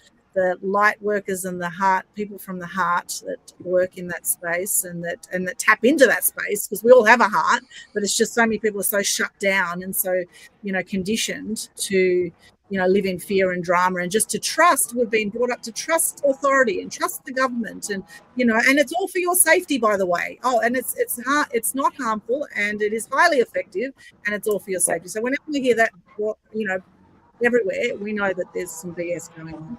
B: light workers and the heart people from the heart that work in that space and that tap into that space, because we all have a heart, but it's just so many people are so shut down and so, you know, conditioned to, you know, live in fear and drama and just to trust. We've been brought up to trust authority and trust the government, and, you know, and it's all for your safety, by the way. Oh, and it's not harmful, and it is highly effective, and it's all for your safety. So whenever we hear that, you know, everywhere, we know that there's some BS going on.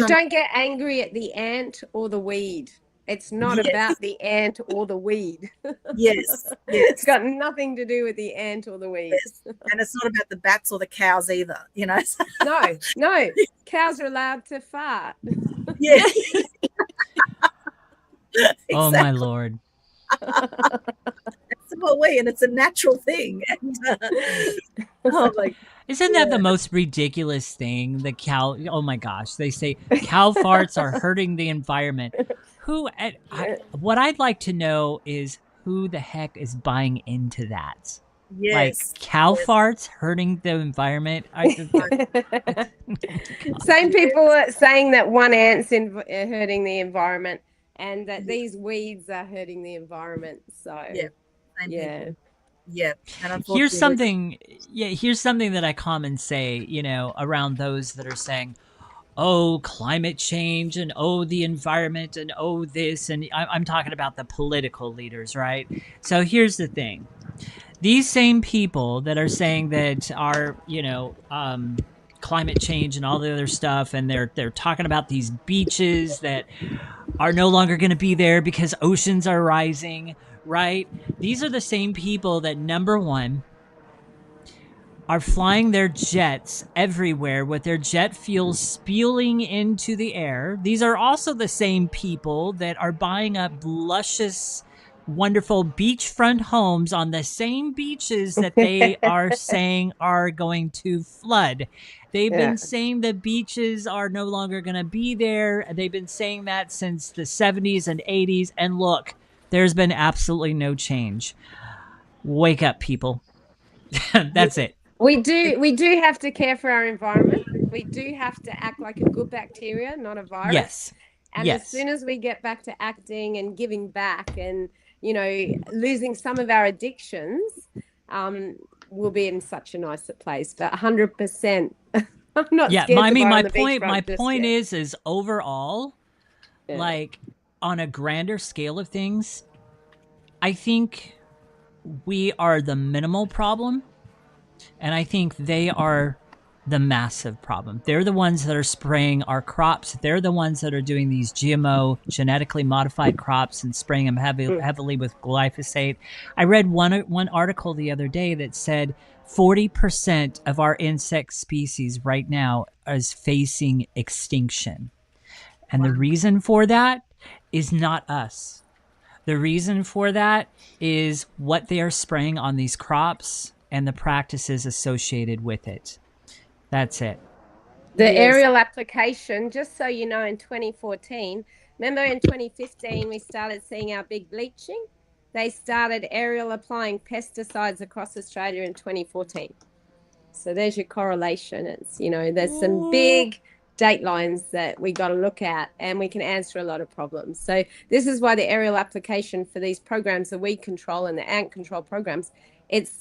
E: Don't get angry at the ant or the weed. It's not about the ant or the weed.
B: Yes.
E: It's got nothing to do with the ant or the weed.
B: Yes. And it's not about the bats or the cows either, you know.
E: No. Cows are allowed to fart.
B: Yeah.
A: Exactly. Oh, my Lord.
B: It's about and it's a natural thing. And,
A: isn't that the most ridiculous thing? The cow, oh my gosh, they say cow farts are hurting the environment. What I'd like to know is who the heck is buying into that?
B: Yes.
A: Like cow farts hurting the environment?
E: Same people are saying that one ant's hurting the environment and that these weeds are hurting the environment. So,
B: yeah. And
A: here's something that I common say, you know, around those that are saying, oh, climate change and oh, the environment and oh, this. And I'm talking about the political leaders, right? So here's the thing. These same people that are saying that our, you know, climate change and all the other stuff, and they're talking about these beaches that are no longer going to be there because oceans are rising, right? These are the same people that, number one, are flying their jets everywhere with their jet fuel spewing into the air. These are also the same people that are buying up luscious, wonderful beachfront homes on the same beaches that they are saying are going to flood. They've been saying the beaches are no longer going to be there. They've been saying that since the 70s and 80s. And look, there's been absolutely no change. Wake up, people. That's it.
E: We do have to care for our environment. We do have to act like a good bacteria, not a virus.
A: Yes.
E: And as soon as we get back to acting and giving back and, you know, losing some of our addictions, we'll be in such a nicer place. But 100%, I'm not scared to
A: my point is overall, like on a grander scale of things, I think we are the minimal problem. And I think they are the massive problem. They're the ones that are spraying our crops. They're the ones that are doing these GMO, genetically modified crops, and spraying them heavily with glyphosate. I read one article the other day that said 40% of our insect species right now is facing extinction. And the reason for that is not us. The reason for that is what they are spraying on these crops and the practices associated with it. That's it.
E: The aerial application, just so you know, in 2014, remember in 2015 we started seeing our big bleaching? They started aerial applying pesticides across Australia in 2014. So there's your correlation. It's, you know, there's some big date lines that we got to look at, and we can answer a lot of problems. So this is why the aerial application for these programs that we control and the ant control programs, it's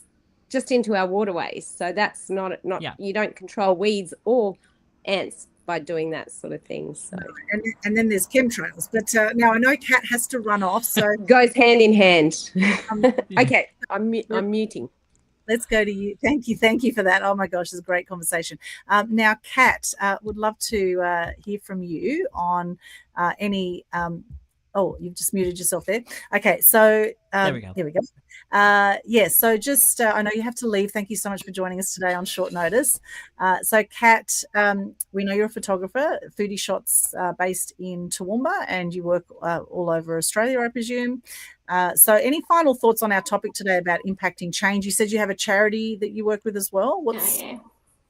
E: just into our waterways. So that's not you don't control weeds or ants by doing that sort of thing. So
B: and then there's chemtrails. But now I know Kat has to run off, so
E: goes hand in hand. Okay, I'm muting.
B: Let's go to you. Thank you for that. Oh my gosh, it's a great conversation. Now, Kat, would love to hear from you on any. Oh, you've just muted yourself there. Okay, so
A: there we go.
B: Here we go. So just I know you have to leave. Thank you so much for joining us today on short notice. So, Kat, we know you're a photographer, Foodie Shots, based in Toowoomba, and you work all over Australia, I presume. So, any final thoughts on our topic today about impacting change? You said you have a charity that you work with as well.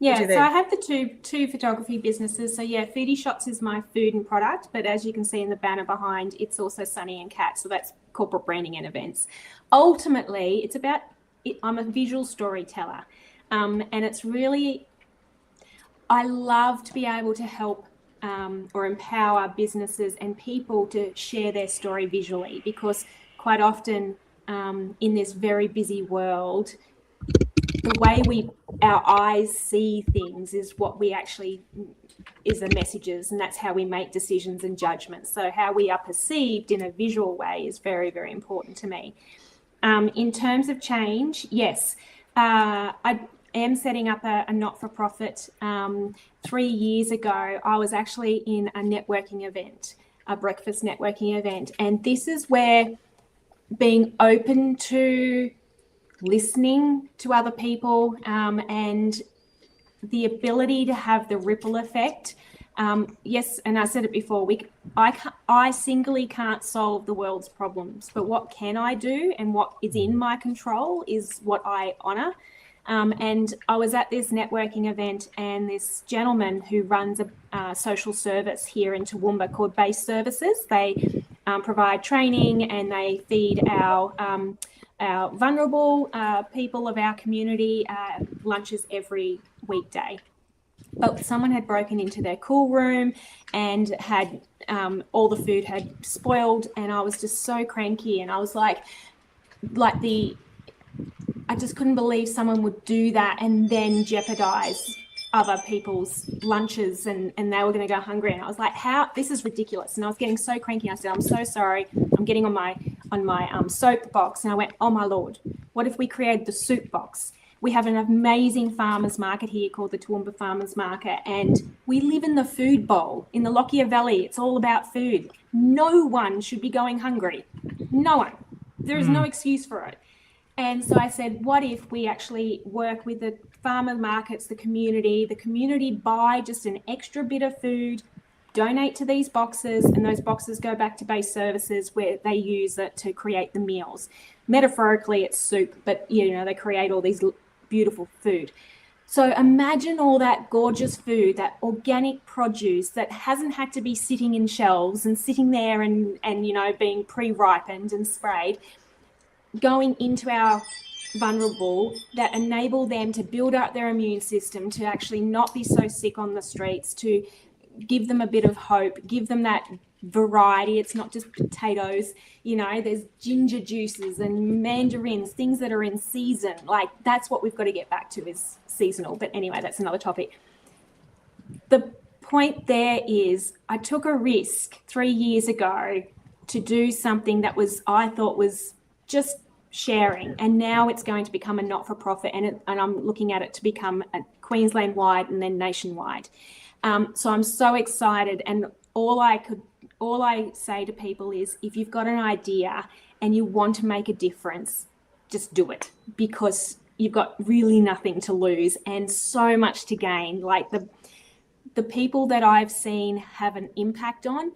D: Yeah, so I have the two photography businesses. So yeah, Foodie Shots is my food and product, but as you can see in the banner behind, it's also Sunny and Kat. So that's corporate branding and events. Ultimately, it's about I'm a visual storyteller, and it's really I love to be able to help or empower businesses and people to share their story visually, because quite often in this very busy world, the way our eyes see things is what we actually is the messages, and that's how we make decisions and judgments. So how we are perceived in a visual way is very, very important to me. In terms of change, yes, I am setting up a not-for-profit. 3 years ago, I was actually in a networking event, a breakfast networking event, and this is where being open to listening to other people and the ability to have the ripple effect. Yes, and I said it before, I singly can't solve the world's problems, but what can I do and what is in my control is what I honour. And I was at this networking event, and this gentleman who runs a social service here in Toowoomba called Base Services, they provide training and they feed our vulnerable people of our community lunches every weekday. But someone had broken into their cool room and had all the food had spoiled, and I was just so cranky, and I was like I just couldn't believe someone would do that and then jeopardize other people's lunches, and they were going to go hungry. And I was like, this is ridiculous. And I was getting so cranky. I said, I'm so sorry. I'm getting on my soap box. And I went, oh my Lord, what if we created the soup box? We have an amazing farmers market here called the Toowoomba Farmers Market, and we live in the food bowl in the Lockyer Valley. It's all about food. No one should be going hungry. No one. There is no excuse for it. And so I said, what if we actually work with the farmer markets, the community buy just an extra bit of food, donate to these boxes, and those boxes go back to Base Services where they use it to create the meals. Metaphorically, it's soup, but they create all these beautiful food. So imagine all that gorgeous food, that organic produce that hasn't had to be sitting in shelves and sitting there and being pre-ripened and sprayed, going into our vulnerable, that enable them to build up their immune system, to actually not be so sick on the streets, to give them a bit of hope, give them that variety. It's not just potatoes, there's ginger juices and mandarins, things that are in season. Like, that's what we've got to get back to, is seasonal. But anyway, that's another topic. The point there is, I took a risk 3 years ago to do something that I thought was just sharing, and now it's going to become a not-for-profit, and I'm looking at it to become a Queensland wide and then nationwide. So I'm so excited, and all I say to people is, if you've got an idea and you want to make a difference, just do it, because you've got really nothing to lose and so much to gain. Like the people that I've seen have an impact on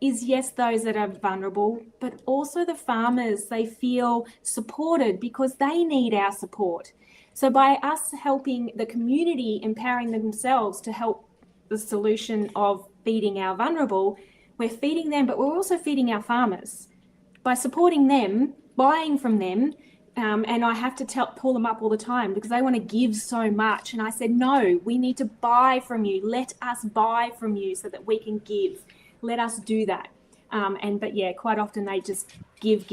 D: is, yes, those that are vulnerable, but also the farmers. They feel supported because they need our support. So by us helping the community, empowering themselves to help the solution of feeding our vulnerable, we're feeding them, but we're also feeding our farmers. By supporting them, buying from them, and I have to pull them up all the time because they want to give so much. And I said, no, we need to buy from you. Let us buy from you so that we can give. Let us do that. But yeah, quite often they just give,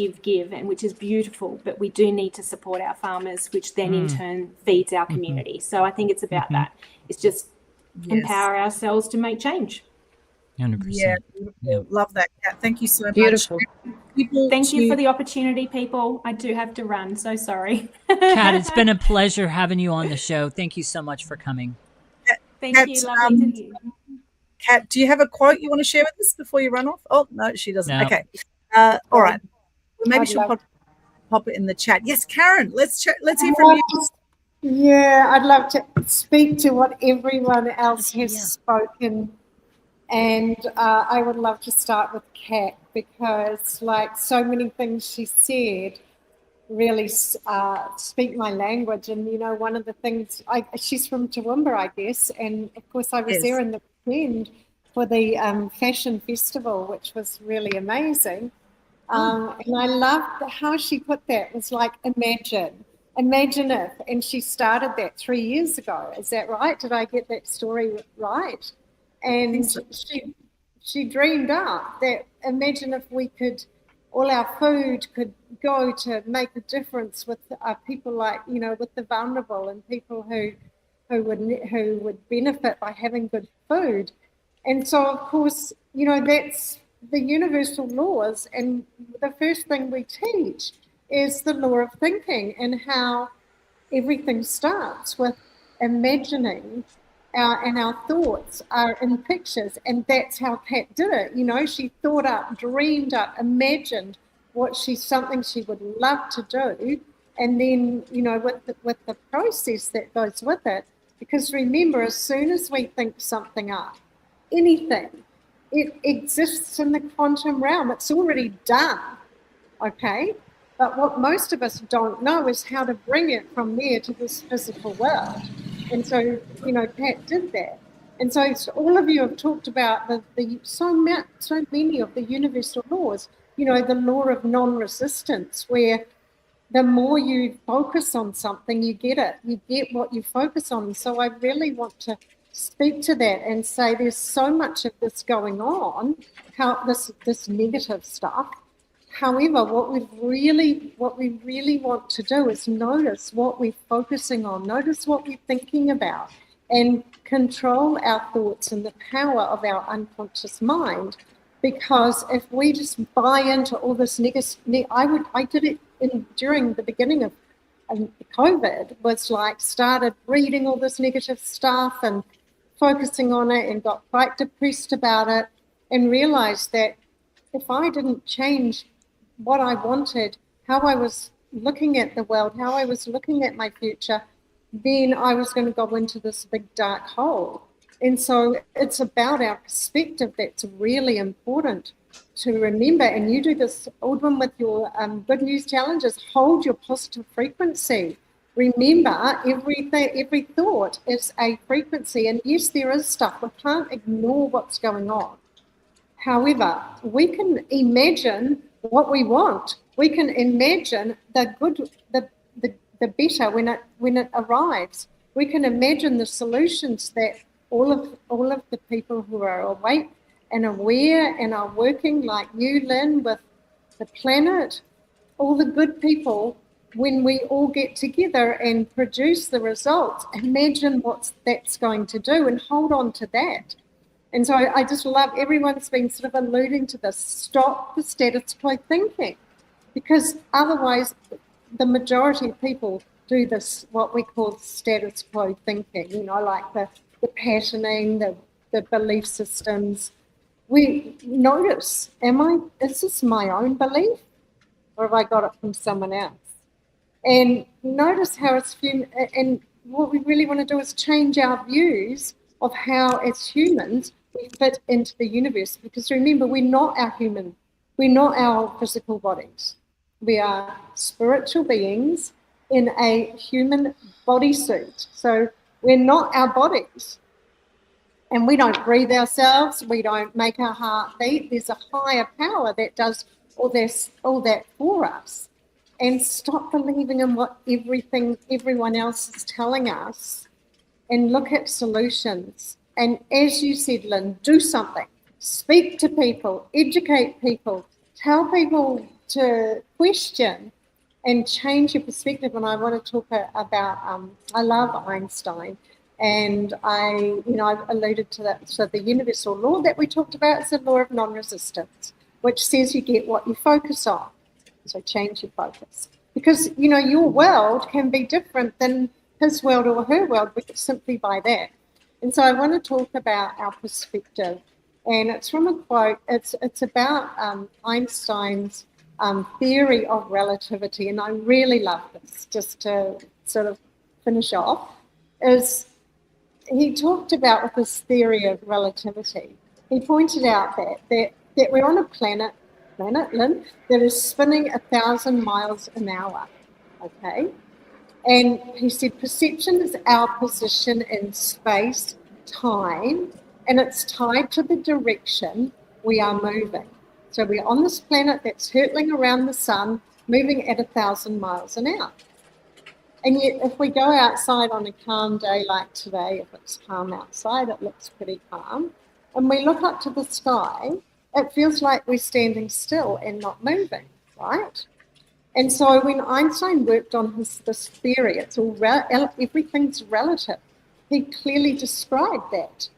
D: and which is beautiful. But we do need to support our farmers, which then in turn feeds our community. So I think it's about that. It's just empower ourselves to make change.
A: 100%.
B: Yeah, love that, Kat. Thank you so
E: Beautiful.
B: much.
D: Thank you for the opportunity, people. I do have to run, so sorry.
A: Kat, it's been a pleasure having you on the show. Thank you so much for coming.
D: Thank you. Lovely to hear.
B: Kat, do you have a quote you want to share with us before you run off? Oh, no, she doesn't.
A: No.
B: Okay. All right. Well, maybe she'll pop it in the chat. Yes, Karen, let's hear from you.
H: Yeah, I'd love to speak to what everyone else has spoken. And I would love to start with Kat, because like so many things she said really speak my language. And, you know, one of the things, she's from Toowoomba, I guess. And, of course, I was there in the weekend for the fashion festival, which was really amazing. And I loved how she put that. It was like, imagine if, and she started that 3 years ago. Is that right? Did I get that story right? And she dreamed up that, imagine if we could, all our food could go to make a difference with people like, you know, with the vulnerable and people who would benefit by having good food. And so, of course, you know, that's the universal laws. And the first thing we teach is the law of thinking, and how everything starts with imagining. And our thoughts are in pictures, and that's how Kat did it. You know, she thought up, dreamed up, imagined something she would love to do, and then, you know, with the process that goes with it. Because remember, as soon as we think something up, anything, it exists in the quantum realm. It's already done, okay? But what most of us don't know is how to bring it from there to this physical world. And so, you know, Kat did that. And so all of you have talked about so many of the universal laws, you know, the law of non-resistance, where the more you focus on something, you get it. You get what you focus on. So I really want to speak to that and say there's so much of this going on, how this negative stuff. However, what we really want to do is notice what we're focusing on, notice what we're thinking about, and control our thoughts and the power of our unconscious mind. Because if we just buy into all this negative, I did it during the beginning of COVID, was like started reading all this negative stuff and focusing on it, and got quite depressed about it, and realized that if I didn't change what I wanted, how I was looking at the world, how I was looking at my future, then I was going to go into this big dark hole. And so it's about our perspective that's really important to remember. And you do this, Aldwyn, with your good news challenges. Hold your positive frequency. Remember, every thought is a frequency. And yes, there is stuff. We can't ignore what's going on. However, we can imagine what we want. We can imagine the good, the better when it arrives. We can imagine the solutions that all of the people who are awake and aware and are working, like you, Lynn, with the planet, all the good people, when we all get together and produce the results, imagine what that's going to do and hold on to that. And so I just love, everyone's been sort of alluding to this, stop the status quo thinking, because otherwise the majority of people do this, what we call status quo thinking, you know, like the patterning, the belief systems. We notice, is this my own belief, or have I got it from someone else? And notice how it's human. And what we really want to do is change our views of how, as humans, we fit into the universe. Because remember, we're not our physical bodies. We are spiritual beings in a human bodysuit. So we're not our bodies. And we don't breathe ourselves. We don't make our heart beat. There's a higher power that does all that for us. And stop believing in what everyone else is telling us, and look at solutions. And as you said, Lynn, do something. Speak to people, educate people, tell people to question and change your perspective. And I want to talk about, I love Einstein, and I've alluded to that. So the universal law that we talked about is the law of non-resistance, which says you get what you focus on. So change your focus. Because, you know, your world can be different than his world or her world, simply by that. And so I want to talk about our perspective. And it's from a quote. It's about Einstein's theory of relativity. And I really love this, just to sort of finish off, is he talked about with this theory of relativity. He pointed out that we're on a planet, Lynn, that is spinning 1,000 miles an hour, okay? And he said perception is our position in space, time, and it's tied to the direction we are moving. So we're on this planet that's hurtling around the sun, moving at 1,000 miles an hour. And yet if we go outside on a calm day like today, if it's calm outside, it looks pretty calm, and we look up to the sky, it feels like we're standing still and not moving, right? And so when Einstein worked on this theory, it's all everything's relative. He clearly described that,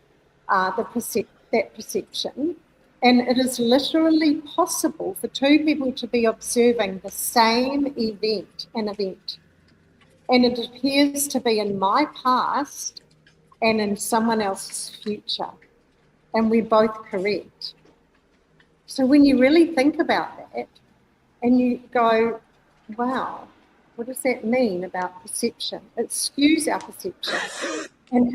H: that perception, and it is literally possible for two people to be observing the same event, and it appears to be in my past and in someone else's future, and we're both correct. So when you really think about that and you go, wow, what does that mean about perception? It skews our perception. And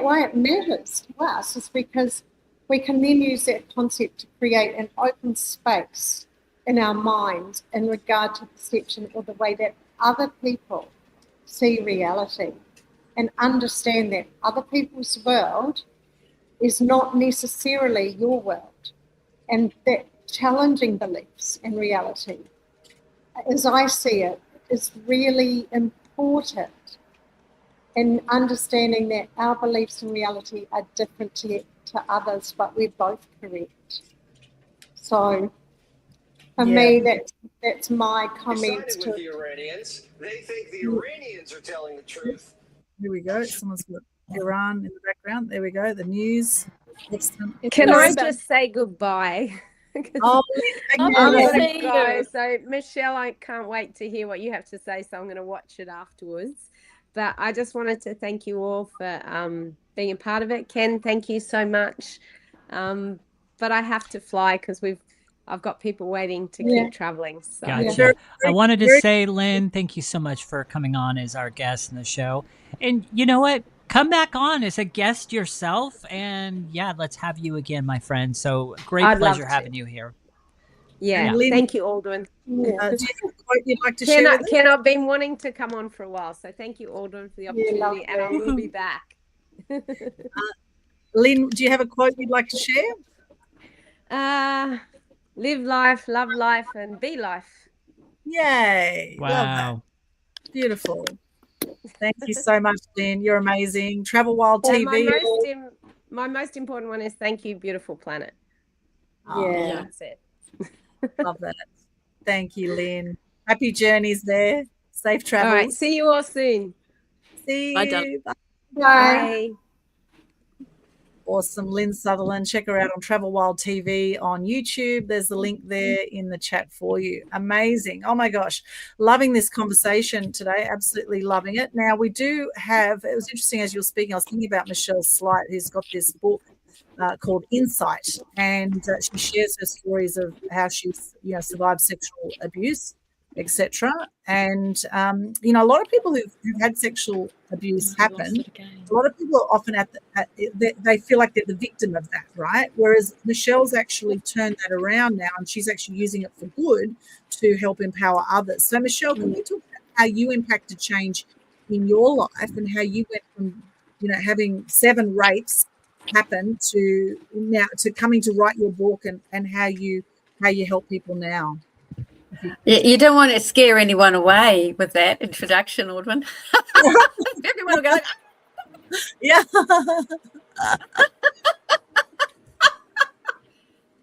H: why it matters to us is because we can then use that concept to create an open space in our minds in regard to perception, or the way that other people see reality, and understand that other people's world is not necessarily your world. And that challenging beliefs and reality, as I see it, is really important in understanding that our beliefs and reality are different to others, but we're both correct. So for me, that's my comment.
I: With the Iranians. They think the Iranians are telling the truth.
B: Here we go. Someone's got Iran in the background. There we go. The news.
E: Can I just say goodbye?
B: Oh,
E: I'm going to go. So, Michelle, I can't wait to hear what you have to say, so I'm going to watch it afterwards. But I just wanted to thank you all for being a part of it. Ken, thank you so much. But I have to fly because I've got people waiting to keep traveling. So.
A: Gotcha. I wanted to say, Lynn, thank you so much for coming on as our guest in the show. And you know what? Come back on as a guest yourself, and let's have you again, my friend. So great pleasure having you here.
E: Yeah, thank you, Aldwyn.
B: Do you have a quote you'd like to share?
E: Ken, I've been wanting to come on for a while, so thank you, Aldwyn, for the opportunity, and I will be back.
B: Lynn, do you have a quote you'd like to share?
E: Live life, love life, and be life.
B: Yay!
A: Wow,
B: love that. Beautiful. Thank you so much, Lynn. You're amazing. Travel Wild TV.
E: My most important one is thank you, beautiful planet.
B: Yeah,
E: that's it.
B: Love that. Thank you, Lynn. Happy journeys there. Safe travels.
E: All right. See you all soon.
B: See you.
E: Bye.
B: Bye.
E: Bye.
B: Awesome. Lin Sutherland. Check her out on Travel Wild TV on YouTube. There's the link there in the chat for you. Amazing. Oh my gosh. Loving this conversation today. Absolutely loving it. Now we do have, it was interesting as you were speaking, I was thinking about Michelle Sleight, who's got this book called Insight, and she shares her stories of how she's survived sexual abuse, etc. And a lot of people who've had sexual abuse happen, a lot of people are often they feel like they're the victim of that, right? Whereas Michelle's actually turned that around now, and she's actually using it for good to help empower others. So Michelle, can you talk about how you impacted change in your life and how you went from having 7 rapes happen to now to coming to write your book, and how you help people now?
F: You don't want to scare anyone away with that introduction, Aldwyn. Everyone will go,
B: yeah.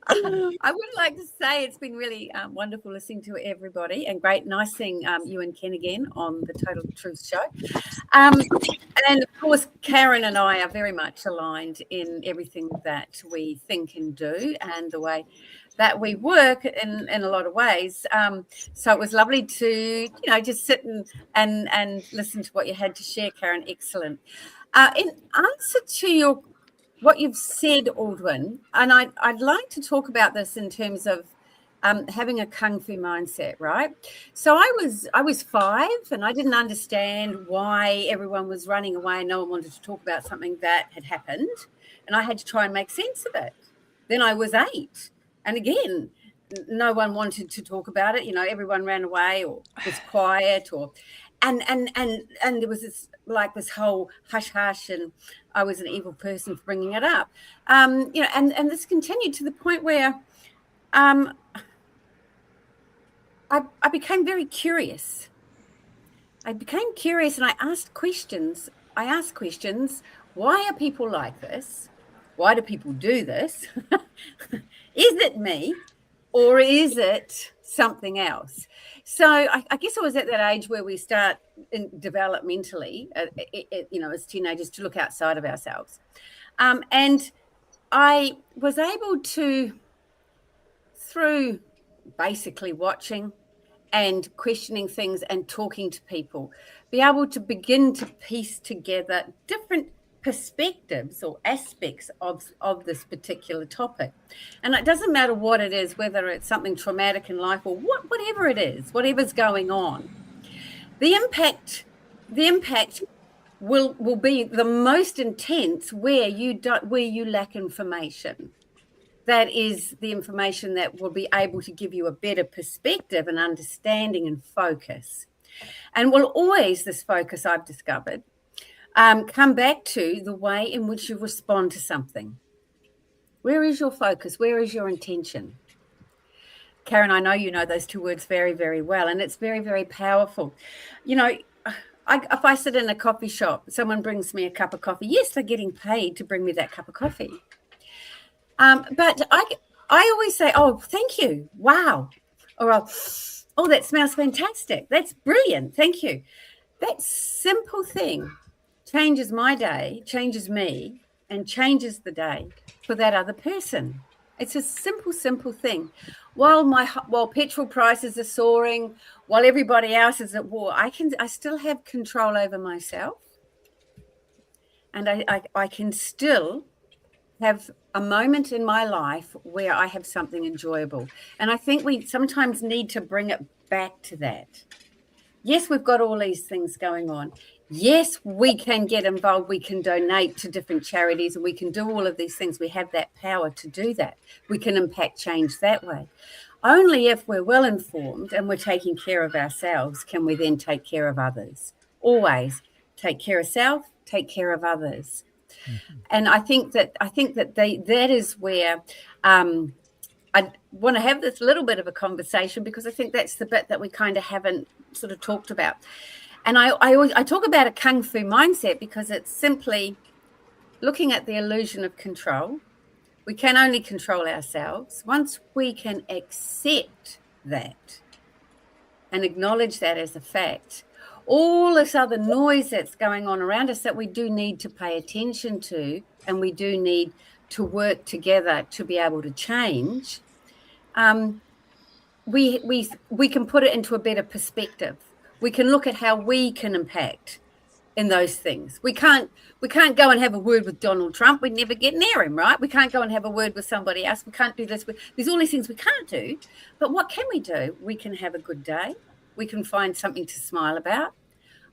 F: I would like to say it's been really wonderful listening to everybody, and nice seeing you and Ken again on the Total Truth Show. And of course, Karen and I are very much aligned in everything that we think and do, and the way that we work in a lot of ways. So it was lovely to just sit and listen to what you had to share, Karen. Excellent. In answer to what you've said, Aldwyn, and I'd like to talk about this in terms of having a kung fu mindset, right? So I was 5, and I didn't understand why everyone was running away and no one wanted to talk about something that had happened, and I had to try and make sense of it. Then I was 8, and again, no one wanted to talk about it. Everyone ran away or was quiet, and there was this whole hush hush, and I was an evil person for bringing it up. And this continued to the point where I became very curious. And I asked questions. Why are people like this? Why do people do this? Is it me, or is it something else? So I guess I was at that age where we start developmentally, as teenagers, to look outside of ourselves. And I was able to, through basically watching and questioning things and talking to people, be able to begin to piece together different perspectives or aspects of this particular topic. And it doesn't matter what it is, whether it's something traumatic in life or whatever it is, whatever's going on, the impact will be the most intense where you lack information. That is the information that will be able to give you a better perspective and understanding and focus. And will always, this focus, I've discovered, come back to the way in which you respond to something. Where is your focus? Where is your intention? Karen, I know you know those 2 words very, very well, and it's very, very powerful. If I sit in a coffee shop, someone brings me a cup of coffee. Yes, they're getting paid to bring me that cup of coffee. But I always say, oh, thank you. Wow. Or, oh, that smells fantastic. That's brilliant. Thank you. That simple thing changes my day, changes me, and changes the day for that other person. It's a simple, simple thing. While petrol prices are soaring, while everybody else is at war, I still have control over myself, and I can still have a moment in my life where I have something enjoyable. And I think we sometimes need to bring it back to that. Yes, we've got all these things going on. Yes, we can get involved. We can donate to different charities, and we can do all of these things. We have that power to do that. We can impact change that way. Only if we're well informed and we're taking care of ourselves can we then take care of others. Always take care of self, take care of others. Mm-hmm. And I think that that is where I want to have this little bit of a conversation, because I think that's the bit that we kind of haven't sort of talked about. And I talk about a kung fu mindset because it's simply looking at the illusion of control. We can only control ourselves. Once we can accept that and acknowledge that as a fact, all this other noise that's going on around us that we do need to pay attention to, and we do need to work together to be able to change, we can put it into a better perspective. We can look at how we can impact in those things. We can't go and have a word with Donald Trump. We'd never get near him, right? We can't go and have a word with somebody else. We can't do this. There's all these things we can't do. But what can we do? We can have a good day. We can find something to smile about.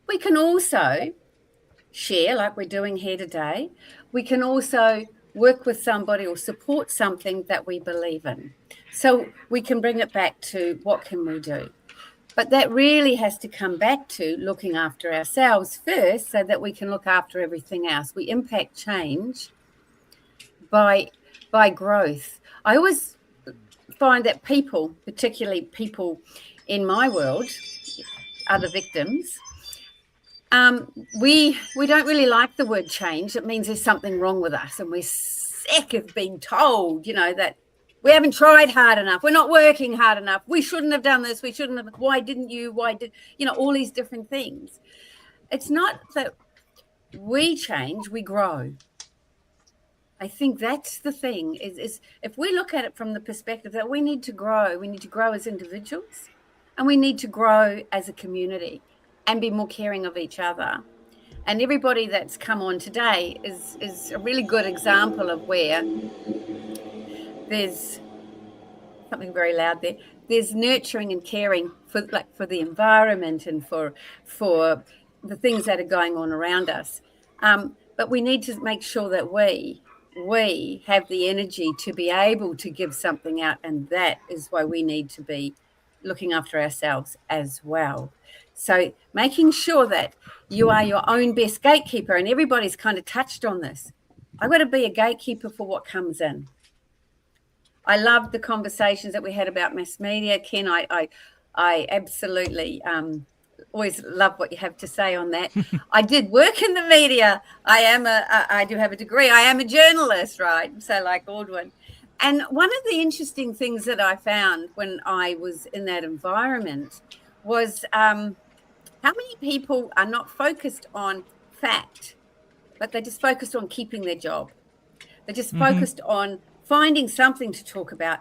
F: We can also share, like we're doing here today. We can also work with somebody or support something that we believe in. So we can bring it back to what can we do? But that really has to come back to looking after ourselves first so that we can look after everything else. We impact change by growth. I always find that people, particularly people in my world, are the victims. We don't really like the word change. It means there's something wrong with us, and we're sick of being told, that we haven't tried hard enough. We're not working hard enough. We shouldn't have done this. We shouldn't have. Why didn't you? Why did, all these different things. It's not that we change, we grow. I think that's the thing is if we look at it from the perspective that we need to grow as individuals, and we need to grow as a community and be more caring of each other. And everybody that's come on today is a really good example of where there's something very loud there. There's nurturing and caring for the environment and for the things that are going on around us. But we need to make sure that we have the energy to be able to give something out, and that is why we need to be looking after ourselves as well. So making sure that you are your own best gatekeeper, and everybody's kind of touched on this. I've got to be a gatekeeper for what comes in. I love the conversations that we had about mass media, Ken. I absolutely always love what you have to say on that. I did work in the media. I do have a degree. I am a journalist, right? So like Aldwyn. And one of the interesting things that I found when I was in that environment was how many people are not focused on fact, but they're just focused on keeping their job. They're just focused on finding something to talk about.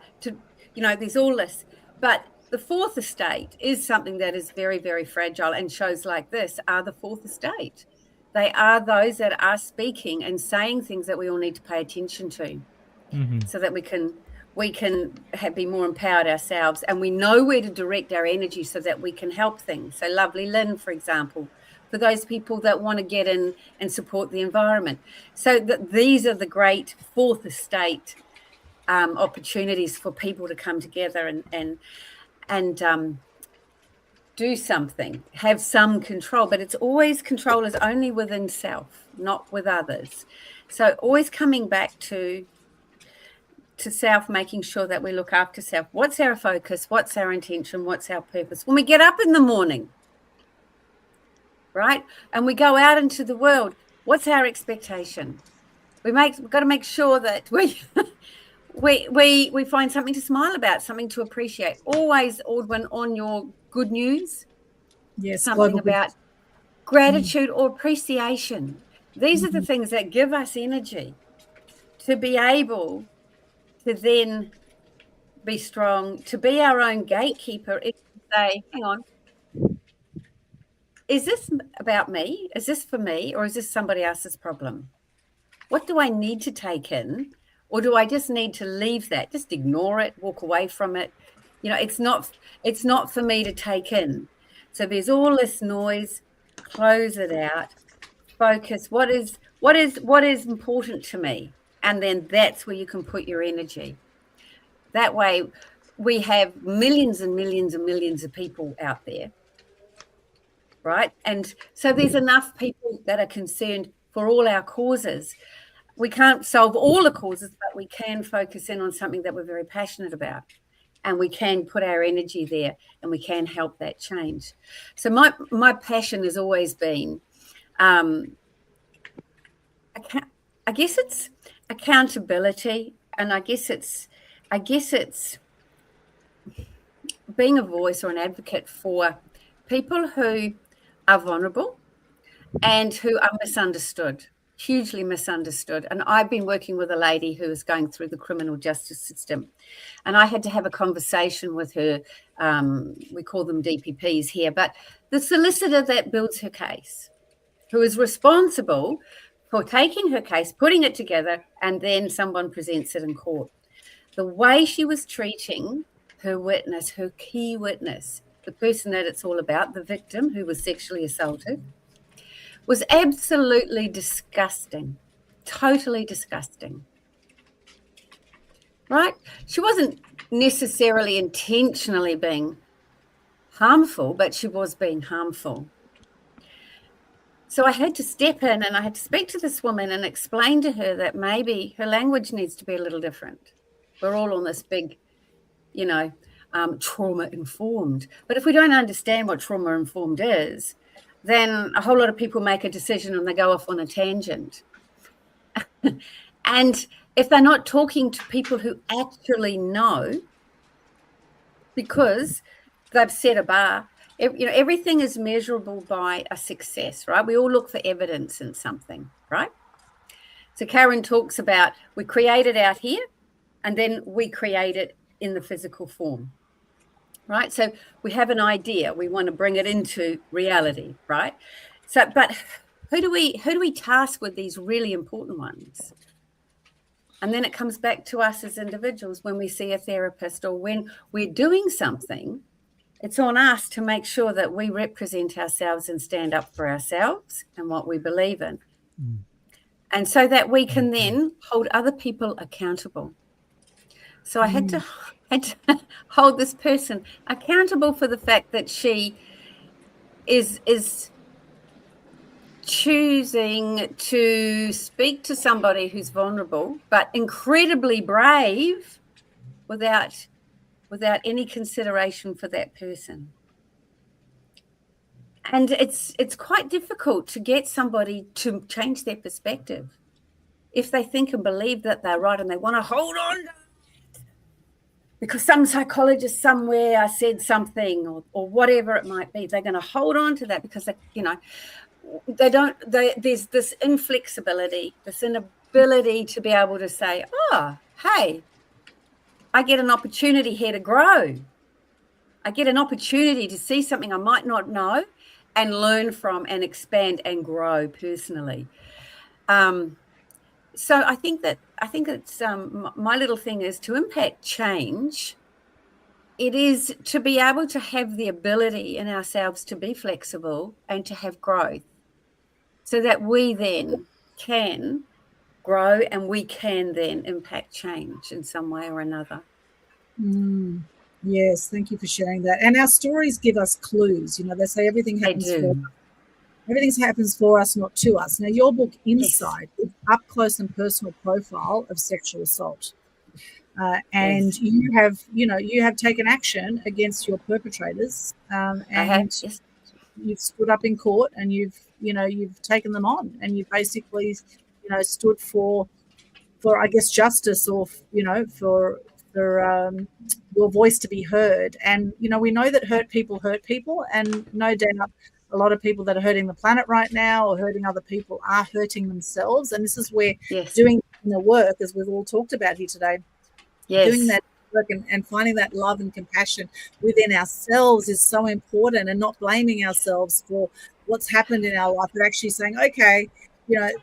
F: There's all this. But the fourth estate is something that is very, very fragile, and shows like this are the fourth estate. They are those that are speaking and saying things that we all need to pay attention to, so that we can be more empowered ourselves, and we know where to direct our energy so that we can help things. So lovely Lynn, for example, for those people that want to get in and support the environment. So these are the great fourth estate opportunities for people to come together and do something, have some control. But it's always control is only within self, not with others. So always coming back to self, making sure that we look after self. What's our focus? What's our intention? What's our purpose? When we get up in the morning, right, and we go out into the world, what's our expectation? We've got to make sure that we find something to smile about, something to appreciate. Always, Aldwyn, on your good news, something about gratitude or appreciation. These are the things that give us energy to be able to then be strong, to be our own gatekeeper, is to say, hang on, is this about me? Is this for me? Or is this somebody else's problem? What do I need to take in? Or do I just need to leave that? Just ignore it, walk away from it. It's not for me to take in. So there's all this noise, close it out, focus. What is important to me? And then that's where you can put your energy. That way we have millions and millions and millions of people out there, right? And so there's enough people that are concerned for all our causes. We can't solve all the causes, but we can focus in on something that we're very passionate about, and we can put our energy there, and we can help that change. So my passion has always been, I guess it's accountability, and I guess it's being a voice or an advocate for people who are vulnerable and who are misunderstood, hugely misunderstood. And I've been working with a lady who is going through the criminal justice system, and I had to have a conversation with her. We call them DPPs here, but the solicitor that builds her case, who is responsible for taking her case, putting it together, and then someone presents it in court. The way she was treating her witness, her key witness, the person that it's all about, the victim who was sexually assaulted, was absolutely disgusting, totally disgusting. Right? She wasn't necessarily intentionally being harmful, but she was being harmful. So I had to step in and I had to speak to this woman and explain to her that maybe her language needs to be a little different. We're all on this big, trauma-informed. But if we don't understand what trauma-informed is, then a whole lot of people make a decision and they go off on a tangent. And if they're not talking to people who actually know, because they've set a bar, everything is measurable by a success, right? We all look for evidence in something, right? So Karen talks about we create it out here and then we create it in the physical form, right? So we have an idea, we want to bring it into reality, right? So, but who do we task with these really important ones? And then it comes back to us as individuals when we see a therapist or when we're doing something. It's on us to make sure that we represent ourselves and stand up for ourselves and what we believe in. And so that we can then hold other people accountable. So I had to hold this person accountable for the fact that she is choosing to speak to somebody who's vulnerable, but incredibly brave without any consideration for that person. And it's quite difficult to get somebody to change their perspective if they think and believe that they're right and they want to hold on to it because some psychologist somewhere said something or whatever it might be. They're going to hold on to that because there's this inflexibility, this inability to be able to say, oh, hey, I get an opportunity here to grow. I get an opportunity to see something I might not know and learn from and expand and grow personally. So I think it's my little thing is to impact change. It is to be able to have the ability in ourselves to be flexible and to have growth so that we then can grow and we can then impact change in some way or another.
B: Yes, thank you for sharing that. And our stories give us clues. They say everything happens for us, not to us. Now, your book, Inside, is up close and personal profile of sexual assault. And you have taken action against your perpetrators. You've stood up in court and you've taken them on and you basically, stood for I guess justice or, for your voice to be heard. And, we know that hurt people, and no doubt a lot of people that are hurting the planet right now or hurting other people are hurting themselves. And this is where doing the work, as we've all talked about here today, doing that work and finding that love and compassion within ourselves is so important, and not blaming ourselves for what's happened in our life, but actually saying, okay,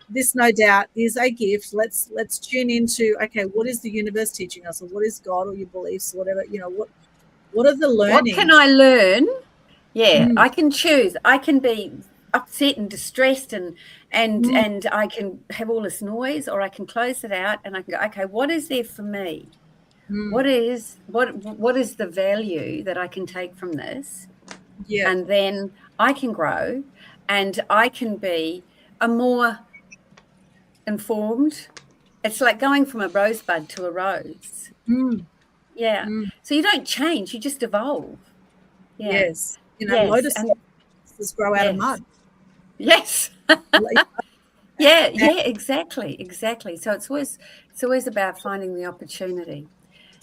B: this no doubt is a gift. Let's tune into, okay, what is the universe teaching us, or what is God or your beliefs, or whatever, what are the learnings?
F: What can I learn? Yeah, I can choose. I can be upset and distressed and I can have all this noise, or I can close it out and I can go, okay, what is there for me? What is the value that I can take from this? Yeah. And then I can grow and I can be a more informed. It's like going from a rosebud to a rose. Yeah. So you don't change, you just evolve. Yeah.
B: Yes. Lotuses grow out of mud.
F: Yes. Yeah, exactly. So it's always about finding the opportunity.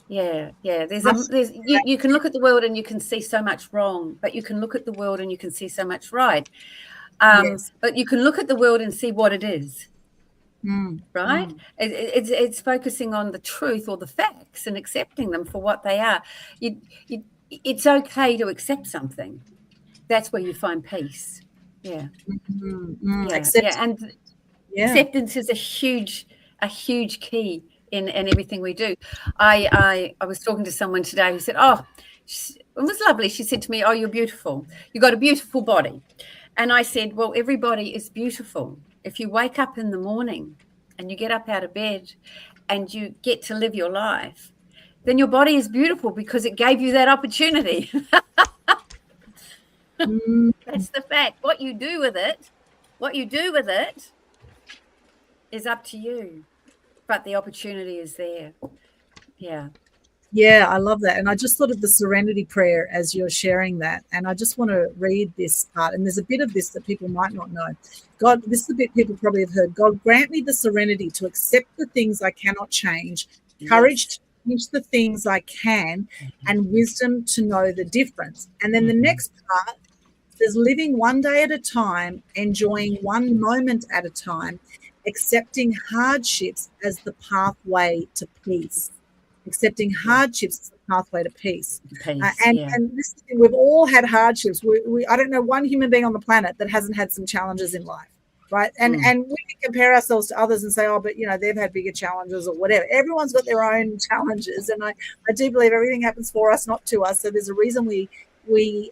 F: Yeah. You can look at the world and you can see so much wrong, but you can look at the world and you can see so much right.
B: Yes.
F: But you can look at the world and see what it is. Right? It's focusing on the truth or the facts and accepting them for what they are. It's okay to accept something. That's where you find peace. Yeah. Acceptance is a huge key in everything we do. I was talking to someone today who said, it was lovely. She said to me, you're beautiful. You got a beautiful body. And I said, well, everybody is beautiful. If you wake up in the morning and you get up out of bed and you get to live your life, then your body is beautiful because it gave you that opportunity. That's the fact. What you do with it is up to you. But the opportunity is there. Yeah.
B: Yeah, I love that. And I just thought of the serenity prayer as you're sharing that. And I just want to read this part. And there's a bit of this that people might not know. God, this is a bit people probably have heard. God, grant me the serenity to accept the things I cannot change, courage to change the things I can, and wisdom to know the difference. And then the next part says, living one day at a time, enjoying one moment at a time, accepting hardships as the pathway to peace. Accepting hardships as the pathway to peace. And this is the thing, we've all had hardships. I don't know one human being on the planet that hasn't had some challenges in life, right? And we can compare ourselves to others and say, but they've had bigger challenges or whatever. Everyone's got their own challenges, and I do believe everything happens for us, not to us. So there's a reason we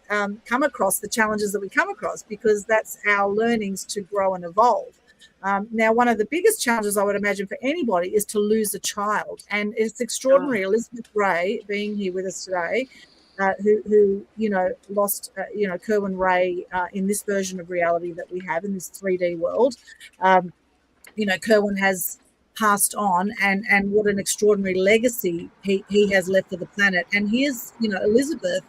B: come across the challenges that we come across, because that's our learnings to grow and evolve. Now, one of the biggest challenges I would imagine for anybody is to lose a child. And it's extraordinary. Elizabeth Ray being here with us today, who lost, Kerwin Ray in this version of reality that we have in this 3D world. Kerwin has passed on, and what an extraordinary legacy he has left for the planet. And here's, Elizabeth,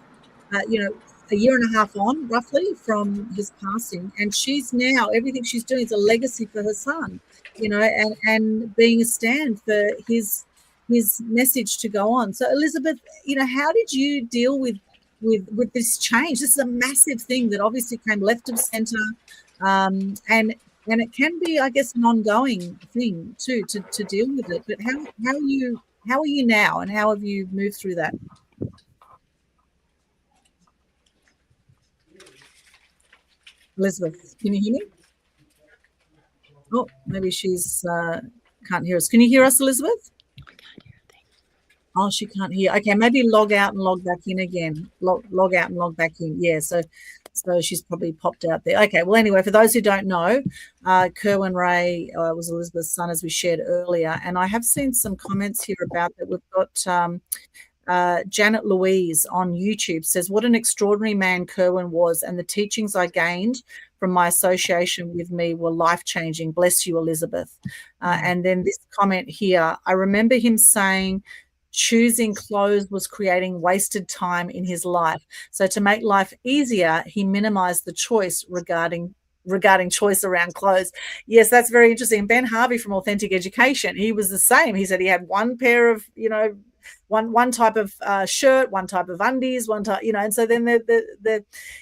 B: a year and a half on roughly from his passing, and she's now, everything she's doing is a legacy for her son, and being a stand for his message to go on. So Elizabeth, how did you deal with this change? This is a massive thing that obviously came left of center, and it can be, I guess, an ongoing thing too to deal with it. But how are you now, and how have you moved through that? Elizabeth, can you hear me? Oh, maybe she's can't hear us. Can you hear us, Elizabeth?
G: I can't hear a thing.
B: Oh, she can't hear. Okay, maybe log out and log back in again. Log out and log back in. Yeah, so she's probably popped out there. Okay, well, anyway, for those who don't know, Kerwin Ray was Elizabeth's son, as we shared earlier, and I have seen some comments here about that. We've got Janet Louise on YouTube says, what an extraordinary man Kerwin was, and the teachings I gained from my association with me were life-changing. Bless you, Elizabeth. And then this comment here, I remember him saying choosing clothes was creating wasted time in his life. So to make life easier, he minimized the choice regarding choice around clothes. Yes, that's very interesting. Ben Harvey from Authentic Education, he was the same. He said he had one pair of, one type of shirt, one type of undies, one type, and so then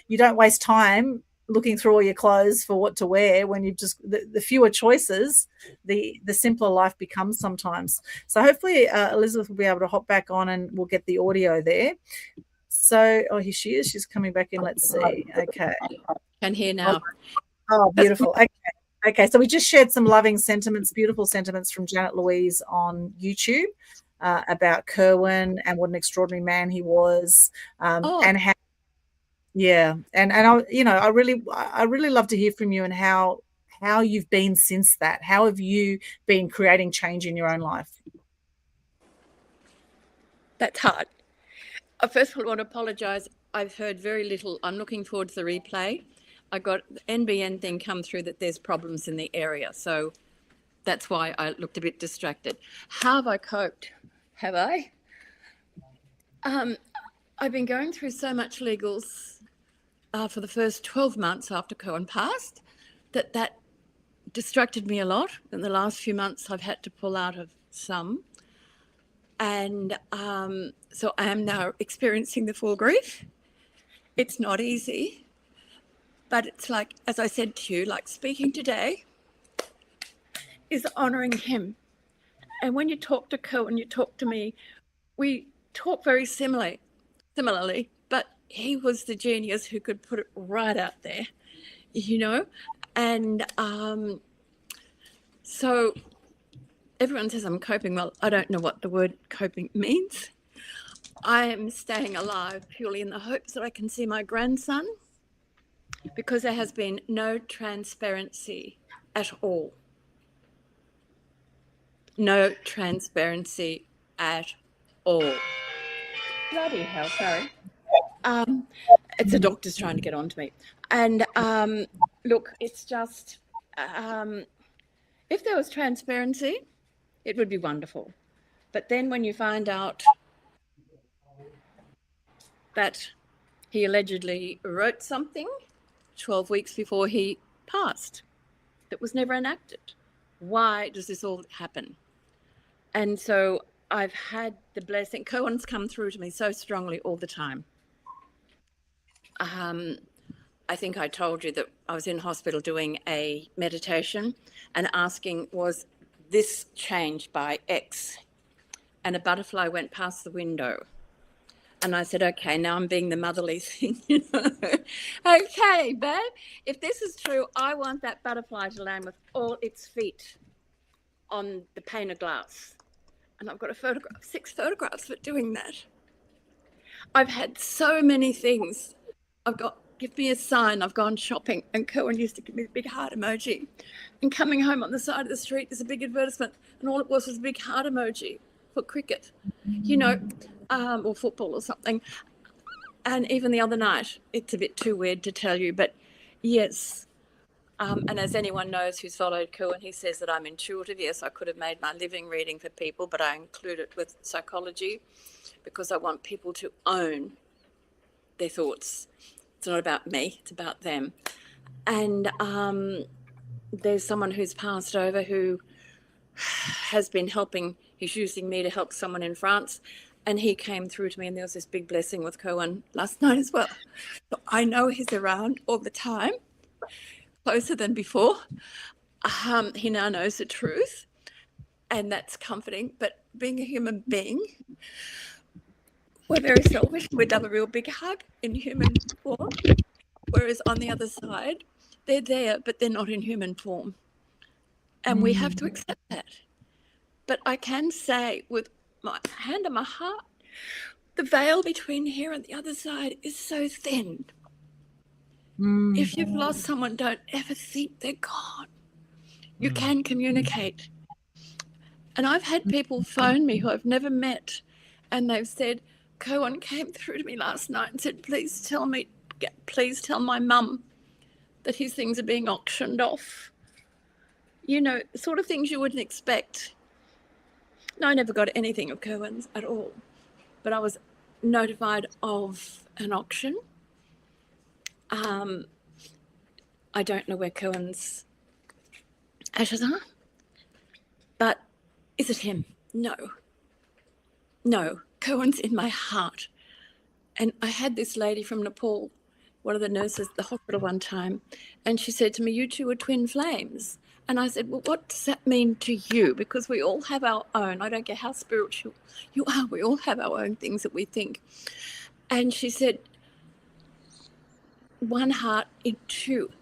B: you don't waste time looking through all your clothes for what to wear when you've just the fewer choices, the simpler life becomes sometimes. So hopefully Elizabeth will be able to hop back on and we'll get the audio there. So, here she is. She's coming back in. Let's see. Okay.
G: Can hear now.
B: Oh, beautiful. Okay. So we just shared some loving sentiments, beautiful sentiments from Janet Louise on YouTube. About Kerwin and what an extraordinary man he was, and how, and I really love to hear from you and how you've been since that. How have you been creating change in your own life?
G: That's hard. I first of all want to apologise. I've heard very little. I'm looking forward to the replay. I got the NBN thing come through that there's problems in the area, so that's why I looked a bit distracted. How have I coped? Have I? I've been going through so much legals for the first 12 months after Kerwin passed that distracted me a lot. In the last few months, I've had to pull out of some. And so I am now experiencing the full grief. It's not easy, but it's like, as I said to you, like speaking today is honouring him. And when you talk to Co and you talk to me, we talk very similarly, but he was the genius who could put it right out there, you know. And so everyone says I'm coping well. I don't know what the word coping means. I am staying alive purely in the hopes that I can see my grandson, because there has been no transparency at all. No transparency at all. Bloody hell, sorry. It's the doctor's trying to get on to me. And look, it's just, if there was transparency, it would be wonderful. But then when you find out that he allegedly wrote something 12 weeks before he passed that was never enacted, why does this all happen? And so I've had the blessing. Cohen's come through to me so strongly all the time. I think I told you that I was in hospital doing a meditation and asking, was this changed by X? And a butterfly went past the window. And I said, okay, now I'm being the motherly thing, you know. Okay, babe, if this is true, I want that butterfly to land with all its feet on the pane of glass. And I've got a photograph, 6 photographs for doing that. I've had so many things. I've got, give me a sign, I've gone shopping, and Cohen used to give me the big heart emoji. And coming home on the side of the street, there's a big advertisement, and all it was a big heart emoji for cricket, you know, or football or something. And even the other night, it's a bit too weird to tell you, but yes. And as anyone knows who's followed Cohen, he says that I'm intuitive. Yes, I could have made my living reading for people, but I include it with psychology because I want people to own their thoughts. It's not about me, it's about them. And there's someone who's passed over who has been helping. He's using me to help someone in France, and he came through to me, and there was this big blessing with Cohen last night as well. So I know he's around all the time, closer than before. He now knows the truth, and that's comforting. But being a human being, we're very selfish. We'd love a real big hug in human form, whereas on the other side, they're there, but they're not in human form. And we have to accept that. But I can say with my hand on my heart, the veil between here and the other side is so thin. If you've lost someone, don't ever think they're gone. You can communicate. And I've had people phone me who I've never met, and they've said, Cohen came through to me last night and said, please tell my mum that his things are being auctioned off. You know, sort of things you wouldn't expect. No, I never got anything of Cohen's at all, but I was notified of an auction. I don't know where Cohen's ashes are, but is it him? No. No, Cohen's in my heart. And I had this lady from Nepal, one of the nurses at the hospital one time, and she said to me, you two are twin flames. And I said, well, what does that mean to you? Because we all have our own. I don't care how spiritual you are. We all have our own things that we think. And she said, one heart in two.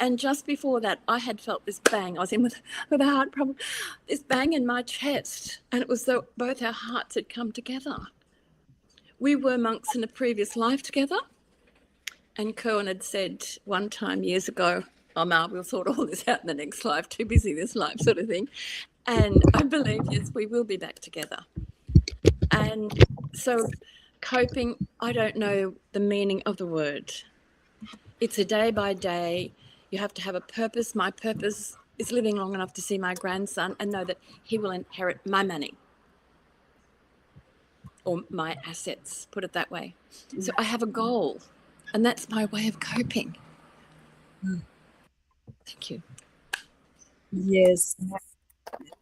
G: And just before that, I had felt this bang. I was in with a heart problem, this bang in my chest. And it was though both our hearts had come together. We were monks in a previous life together. And Cohen had said one time years ago, oh, Mal, we'll sort all this out in the next life, too busy this life sort of thing. And I believe, yes, we will be back together. And so coping, I don't know the meaning of the word. It's a day by day. You have to have a purpose. My purpose is living long enough to see my grandson and know that he will inherit my money or my assets, put it that way. So I have a goal, and that's my way of coping. Thank you.
B: Yes.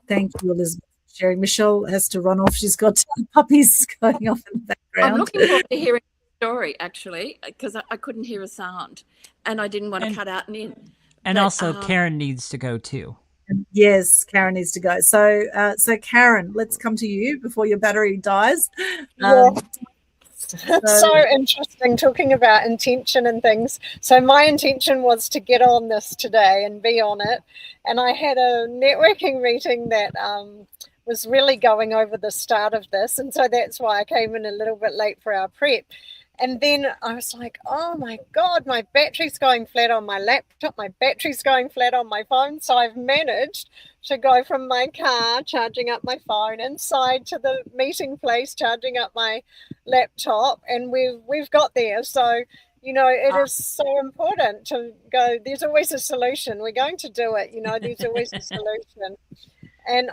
B: Thank you, Elizabeth, for sharing. Michelle has to run off. She's got puppies going off in the background.
G: I'm looking forward to hearing the story, actually, because I couldn't hear a sound and I didn't want to cut out and in.
A: And also, Karen needs to go too.
B: Yes, Karen needs to go. So, Karen, let's come to you before your battery dies.
H: So interesting talking about intention and things. So my intention was to get on this today and be on it. And I had a networking meeting that was really going over the start of this. And so that's why I came in a little bit late for our prep. And then I was like, oh my God, my battery's going flat on my laptop. My battery's going flat on my phone. So I've managed to go from my car, charging up my phone, inside to the meeting place, charging up my laptop. And we've got there. So, you know, it is so important to go, there's always a solution. We're going to do it. You know, there's always a solution. And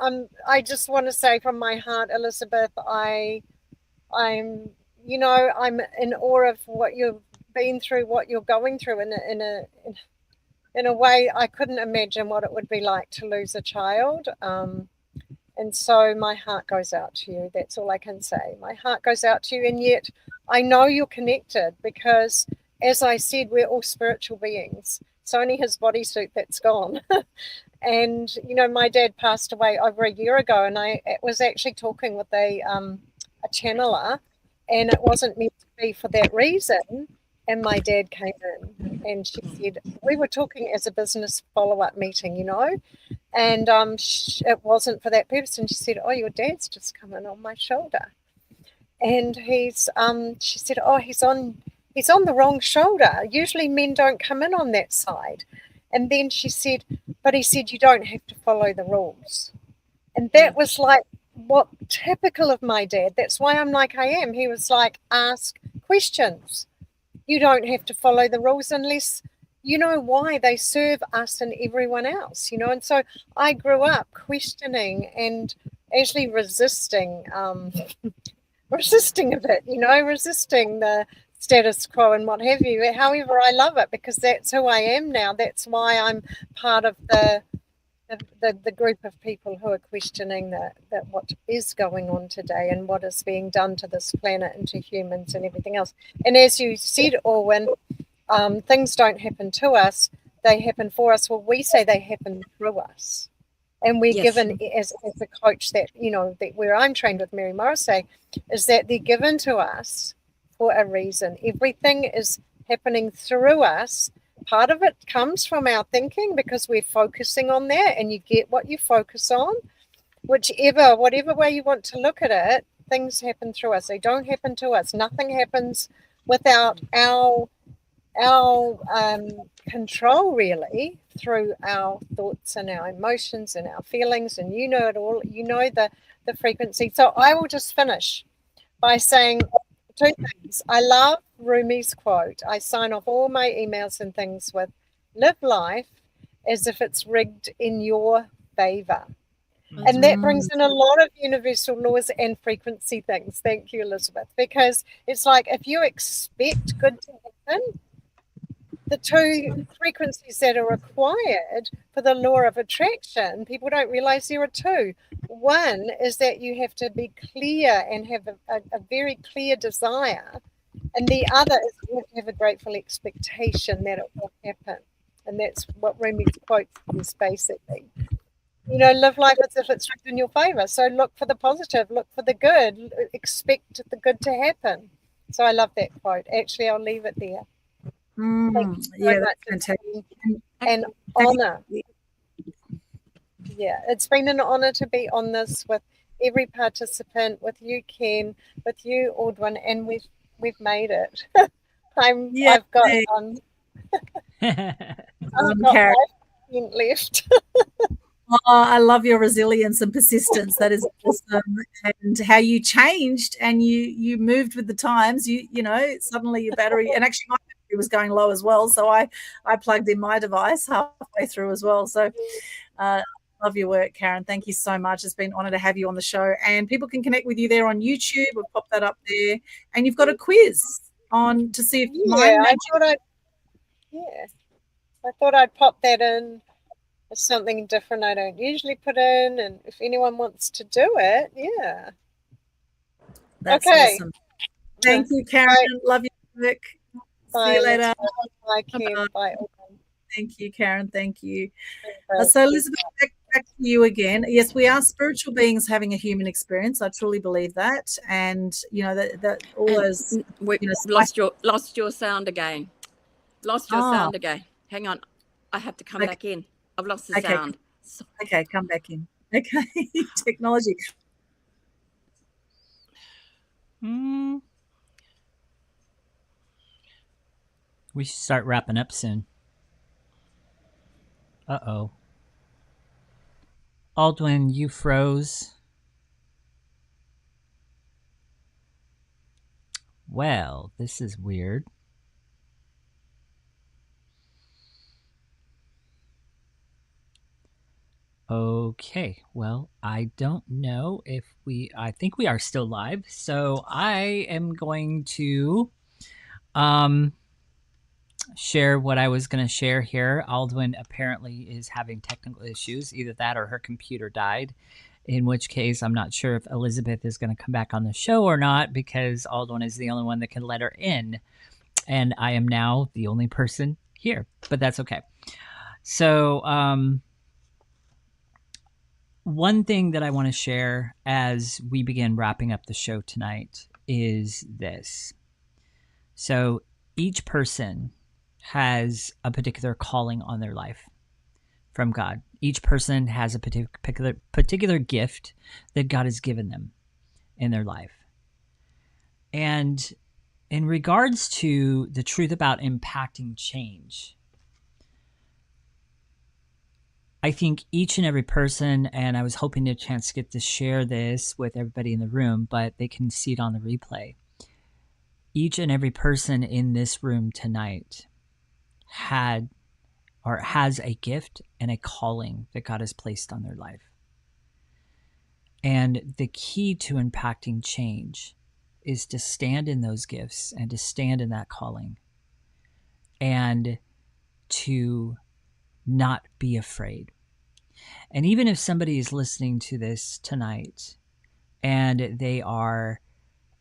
H: I just want to say from my heart, Elizabeth, I'm you know, I'm in awe of what you've been through, what you're going through in a way I couldn't imagine what it would be like to lose a child. And so my heart goes out to you. That's all I can say. My heart goes out to you. And yet I know you're connected because, as I said, we're all spiritual beings. It's only his bodysuit that's gone. And, you know, my dad passed away over a year ago, and I was actually talking with a channeler. And it wasn't meant to be for that reason. And my dad came in and she said, we were talking as a business follow-up meeting, you know, and it wasn't for that purpose. And she said, oh, your dad's just come in on my shoulder. And she said, oh, he's on the wrong shoulder. Usually men don't come in on that side. And then she said, but he said, you don't have to follow the rules. And that was like, what typical of my dad. That's why I'm like I am. He was like, ask questions. You don't have to follow the rules unless you know why they serve us and everyone else, you know. And so I grew up questioning and actually resisting a bit, you know, resisting the status quo and what have you. However, I love it because that's who I am now. That's why I'm part of the group of people who are questioning that what is going on today and what is being done to this planet and to humans and everything else. And as you said, Aldwyn, things don't happen to us, they happen for us. Well, we say they happen through us. And we're given, as a coach that, you know, that where I'm trained with Mary Morrissey, is that they're given to us for a reason. Everything is happening through us. Part of it comes from our thinking because we're focusing on that, and you get what you focus on. Whatever way you want to look at it, things happen through us. They don't happen to us. Nothing happens without our control, really, through our thoughts and our emotions and our feelings. And you know it all. You know the frequency. So I will just finish by saying two things. I love Rumi's quote. I sign off all my emails and things with, live life as if it's rigged in your favor. And that brings in a lot of universal laws and frequency things. Thank you, Elizabeth. Because it's like if you expect good to happen, the two frequencies that are required for the law of attraction, people don't realize there are two. One is that you have to be clear and have a very clear desire. And the other is you have to have a grateful expectation that it will happen. And that's what Rumi's quote is basically. You know, live life as if it's in your favor. So look for the positive, look for the good, expect the good to happen. So I love that quote. Actually, I'll leave it there.
B: Yeah, that's fantastic.
H: And honor. Yeah, it's been an honor to be on this with every participant, with you, Ken, with you, Aldwyn, and we've made it. I've got 5% left.
B: Oh, I love your resilience and persistence. That is awesome. And how you changed and you moved with the times. You know, suddenly your battery, and actually my battery was going low as well. So I plugged in my device halfway through as well. So love your work, Karen. Thank you so much. It's been an honor to have you on the show. And people can connect with you there on YouTube. We'll pop that up there. And you've got a quiz on to see if I thought I'd pop that in
H: It's something different I don't usually put in, and if anyone wants to do it, yeah.
B: That's
H: okay.
B: awesome. Thank you, Karen.
H: Bye.
B: Love your work.
H: Bye,
B: See you later.
H: Bye, Kim. Bye.
B: Thank you, Karen. Thank you. So, Elizabeth, back to you again. Yes, we are spiritual beings having a human experience. I truly believe that, and you know that all those.
G: We lost your sound again. Lost your sound again. Hang on, I have to come back in. I've lost the sound.
B: Okay, come back in. Okay, technology.
A: We should start wrapping up soon. Uh-oh. Aldwyn, you froze. Well, this is weird. Okay, well, I don't know if I think we are still live, so I am going to share what I was going to share here. Aldwyn apparently is having technical issues, either that or her computer died, in which case I'm not sure if Elizabeth is going to come back on the show or not, because Aldwyn is the only one that can let her in, and I am now the only person here, but that's okay. So, one thing that I want to share as we begin wrapping up the show tonight is this. So each person has a particular calling on their life from God. Each person has a particular gift that God has given them in their life. And in regards to the truth about impacting change, I think each and every person, and I was hoping to have a chance to get to share this with everybody in the room, but they can see it on the replay. Each and every person in this room tonight had or has a gift and a calling that God has placed on their life. And the key to impacting change is to stand in those gifts and to stand in that calling and to not be afraid. And even if somebody is listening to this tonight and they are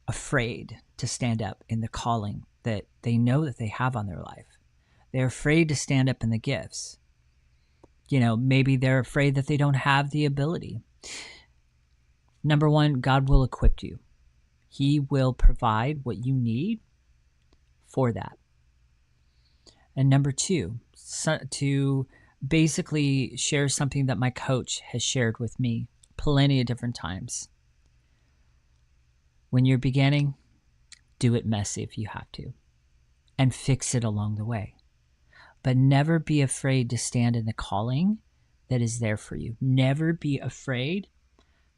A: afraid to stand up in the calling that they know that they have on their life, they're afraid to stand up in the gifts. You know, maybe they're afraid that they don't have the ability. Number one, God will equip you. He will provide what you need for that. And number two, to basically share something that my coach has shared with me plenty of different times. When you're beginning, do it messy if you have to, and fix it along the way. But never be afraid to stand in the calling that is there for you. Never be afraid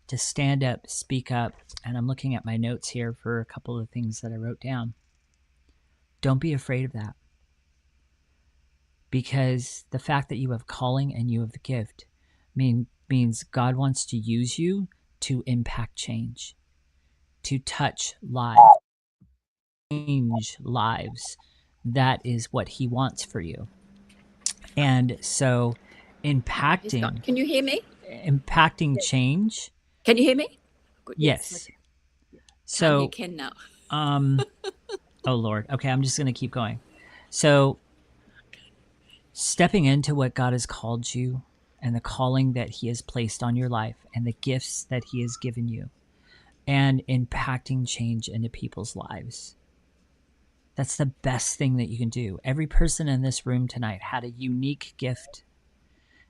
A: to stand up, speak up. And I'm looking at my notes here for a couple of things that I wrote down. Don't be afraid of that. Because the fact that you have calling and you have the gift means God wants to use you to impact change, to touch lives, change lives. That is what he wants for you. And so impacting...
G: Can you hear me?
A: Impacting change.
G: Can you hear me? Good.
A: Yes. So
G: you can now.
A: Oh, Lord. Okay, I'm just going to keep going. So stepping into what God has called you and the calling that he has placed on your life and the gifts that he has given you and impacting change into people's lives. That's the best thing that you can do. Every person in this room tonight had a unique gift,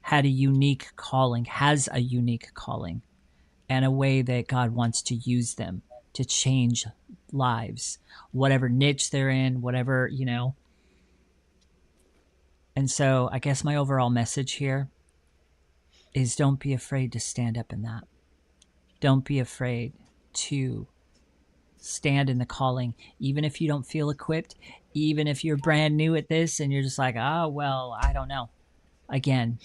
A: had a unique calling, has a unique calling, and a way that God wants to use them to change lives, whatever niche they're in, whatever, you know. And so I guess my overall message here is don't be afraid to stand up in that. Don't be afraid to stand in the calling, even if you don't feel equipped, even if you're brand new at this and you're just like, oh, well, I don't know. Again,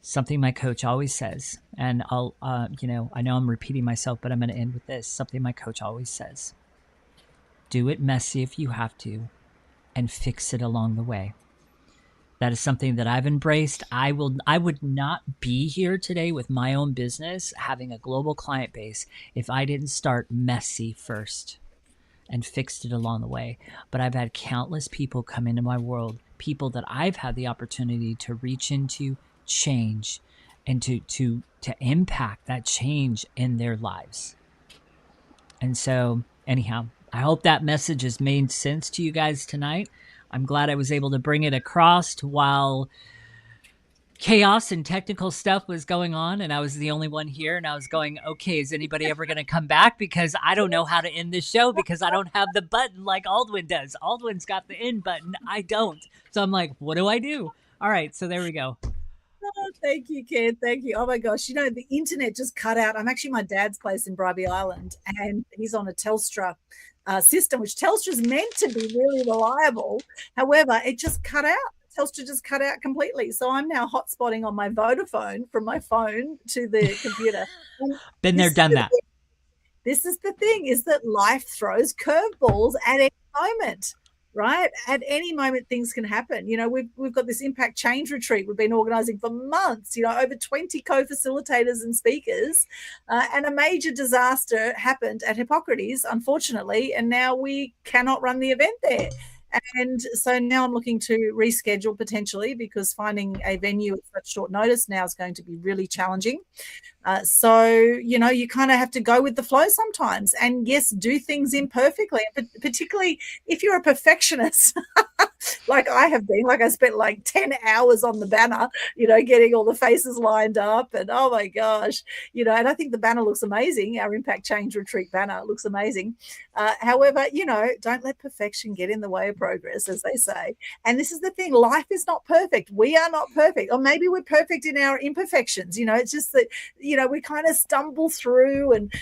A: something my coach always says, and I'll, I know I'm repeating myself, but I'm going to end with this. Something my coach always says, do it messy if you have to, and fix it along the way. That is something that I've embraced. I would not be here today with my own business, having a global client base, if I didn't start messy first and fixed it along the way. But I've had countless people come into my world, people that I've had the opportunity to reach into, change, and to impact that change in their lives. And so, anyhow, I hope that message has made sense to you guys tonight. I'm glad I was able to bring it across while chaos and technical stuff was going on, and I was the only one here, and I was going, okay, is anybody ever going to come back? Because I don't know how to end this show because I don't have the button like Aldwyn does. Aldwyn's got the end button. I don't. So I'm like, what do I do? All right, so there we go.
B: Oh, thank you, Ken. Thank you. Oh my gosh, the internet just cut out. I'm actually my dad's place in Bribie Island, and he's on a Telstra system, which Telstra's meant to be really reliable. However, it just cut out. Telstra just cut out completely. So I'm now hotspotting on my Vodafone from my phone to the computer.
A: Been there, done that.
B: This is the thing, is that life throws curveballs at any moment. Right? At any moment, things can happen. We've got this impact change retreat we've been organizing for months, over 20 co-facilitators and speakers, and a major disaster happened at Hippocrates, unfortunately, and now we cannot run the event there. And so now I'm looking to reschedule potentially, because finding a venue at such short notice now is going to be really challenging. So, you kind of have to go with the flow sometimes, and yes, do things imperfectly, particularly if you're a perfectionist, like I have been. Like I spent like 10 hours on the banner, getting all the faces lined up, and oh my gosh, and I think the banner looks amazing. Our Impact Change Retreat banner looks amazing. However, don't let perfection get in the way of progress, as they say. And this is the thing, life is not perfect. We are not perfect, or maybe we're perfect in our imperfections. It's just that, we kind of stumble through, and,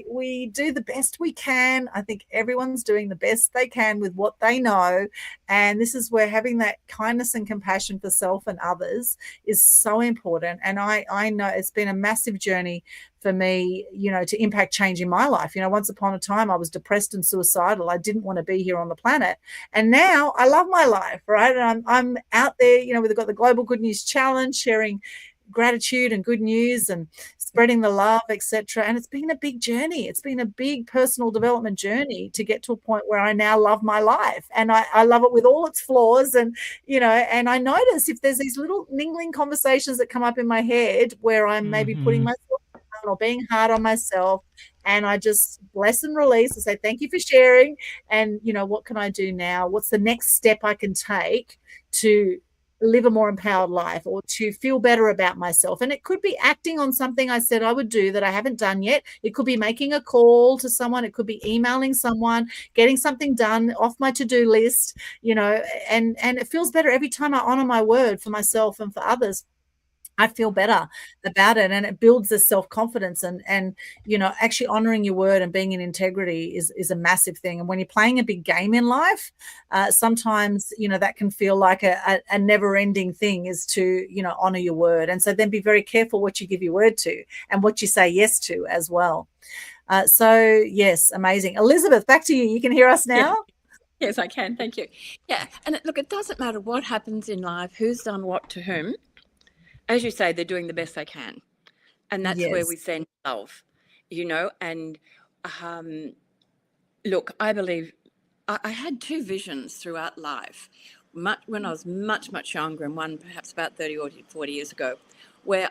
B: we do the best we can. I think everyone's doing the best they can with what they know. And this is where having that kindness and compassion for self and others is so important. And I know it's been a massive journey for me, to impact change in my life. Once upon a time, I was depressed and suicidal. I didn't want to be here on the planet. And now I love my life, right? And I'm out there, we've got the Global Good News Challenge, sharing gratitude and good news and spreading the love, etc. And it's been a big journey. It's been a big personal development journey to get to a point where I now love my life, and I love it with all its flaws. And and I notice if there's these little niggling conversations that come up in my head where I'm maybe putting myself down or being hard on myself, and I just bless and release and say thank you for sharing, and what can I do now? What's the next step I can take to live a more empowered life, or to feel better about myself? And it could be acting on something I said I would do that I haven't done yet. It could be making a call to someone. It could be emailing someone, getting something done off my to-do list, and it feels better every time I honor my word for myself and for others. I feel better about it, and it builds the self-confidence, and actually honoring your word and being in integrity is a massive thing. And when you're playing a big game in life, sometimes that can feel like a never-ending thing, is to honor your word. And so then be very careful what you give your word to and what you say yes to as well. So yes, amazing. Elizabeth, back to you. You can hear us now.
G: Yeah. Yes, I can. Thank you. Yeah, and look, it doesn't matter what happens in life, who's done what to whom. As you say, they're doing the best they can. And that's where we send love, and look, I believe I had two visions throughout life, when I was much, much younger, and one perhaps about 30 or 40 years ago, where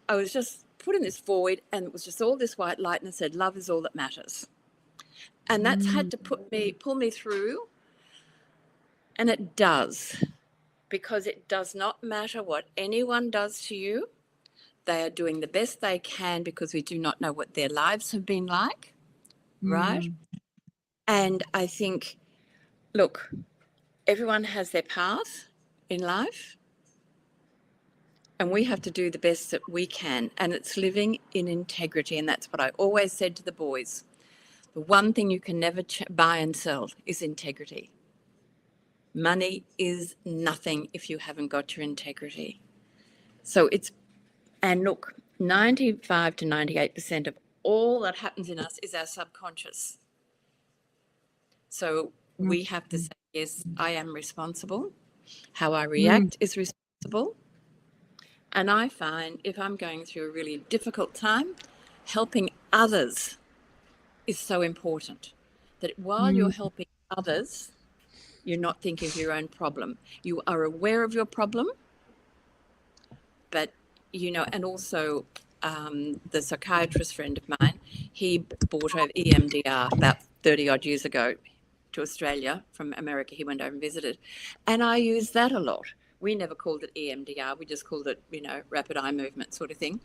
G: I was just putting this forward, and it was just all this white light, and it said, love is all that matters. And that's had to pull me through, and it does. Because it does not matter what anyone does to you. They are doing the best they can, because we do not know what their lives have been like, right? And I think, look, everyone has their path in life, and we have to do the best that we can, and it's living in integrity. And that's what I always said to the boys. The one thing you can never buy and sell is integrity. Money is nothing if you haven't got your integrity. So and look, 95 to 98% of all that happens in us is our subconscious. So we have to say, yes, I am responsible.
J: How I react is responsible. And I find if I'm going through a really difficult time, helping others is so important. That while you're helping others, you're not thinking of your own problem. You are aware of your problem, but, you know, and also the psychiatrist friend of mine, he brought over EMDR about 30 odd years ago to Australia from America. He went over and visited. And I use that a lot. We never called it EMDR. We just called it, you know, rapid eye movement sort of thing.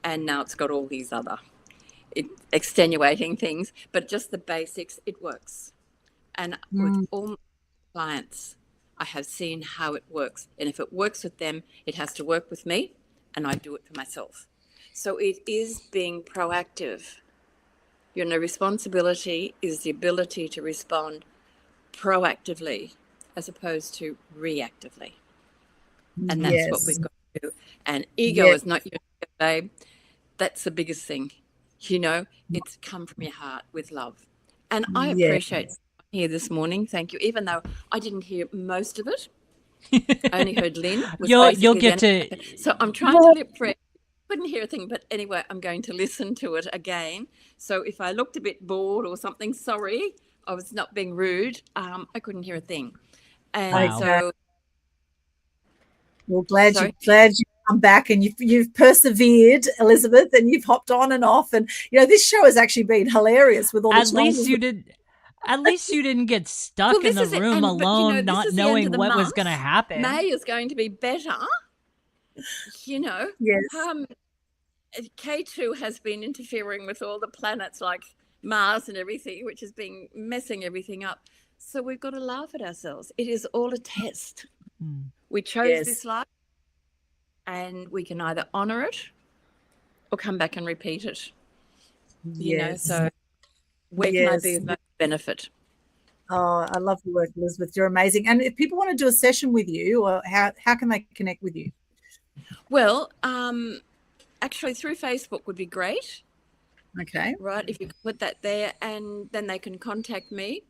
J: And now it's got all these other extenuating things, but just the basics, it works. And with all my clients, I have seen how it works. And if it works with them, it has to work with me, and I do it for myself. So it is being proactive. You know, responsibility is the ability to respond proactively as opposed to reactively. And that's what we've got to do. And ego is not your babe. That's the biggest thing. You know, it's come from your heart with love. And I appreciate here this morning. Thank you. Even though I didn't hear most of it. I only heard Lynn.
A: You'll get to.
J: So I'm trying to lip read. Couldn't hear a thing, but anyway, I'm going to listen to it again. So if I looked a bit bored or something, sorry, I was not being rude. I couldn't hear a thing. And so.
B: Well, glad you come back, and you've persevered, Elizabeth, and you've hopped on and off, and you know this show has actually been hilarious with all the
A: At least you didn't get stuck in the room alone, not knowing what was going to happen.
J: May is going to be better. You know, K2 has been interfering with all the planets like Mars and everything, which has been messing everything up. So we've got to laugh at ourselves. It is all a test. We chose this life, and we can either honor it or come back and repeat it. You know, so where can I be of most benefit?
B: Oh, I love your work, Elizabeth. You're amazing. And if people want to do a session with you, or how can they connect with you?
J: Well, actually through Facebook would be great.
B: Okay.
J: Right, if you could put that there, and then they can contact me.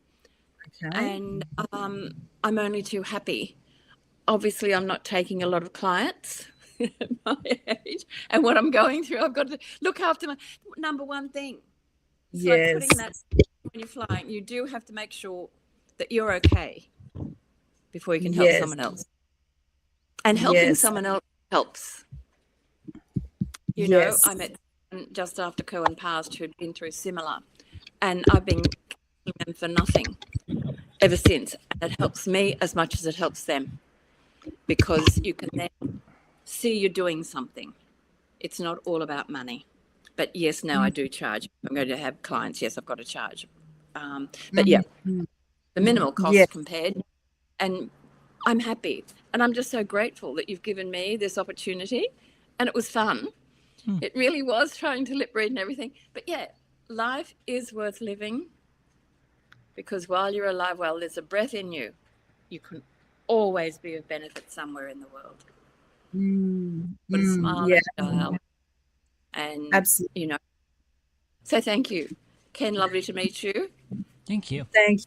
J: Okay. And I'm only too happy. Obviously, I'm not taking a lot of clients at my age, and what I'm going through, I've got to look after my number one thing. It's like putting that when you're flying, you do have to make sure that you're okay before you can help someone else. And helping someone else helps. You know, I met just after Cohen passed who'd been through similar, and I've been counseling them for nothing ever since. And it helps me as much as it helps them, because you can then see you're doing something. It's not all about money. But yes, now I do charge. If I'm going to have clients, yes, I've got to charge. But yeah, the minimal cost compared. And I'm happy. And I'm just so grateful that you've given me this opportunity. And it was fun. It really was, trying to lip read and everything. But yeah, life is worth living, because while you're alive, while there's a breath in you, you can always be of benefit somewhere in the world. Put a smile on a dial. And, you know, so thank you. Ken, lovely to meet you.
A: Thank you.
B: Thank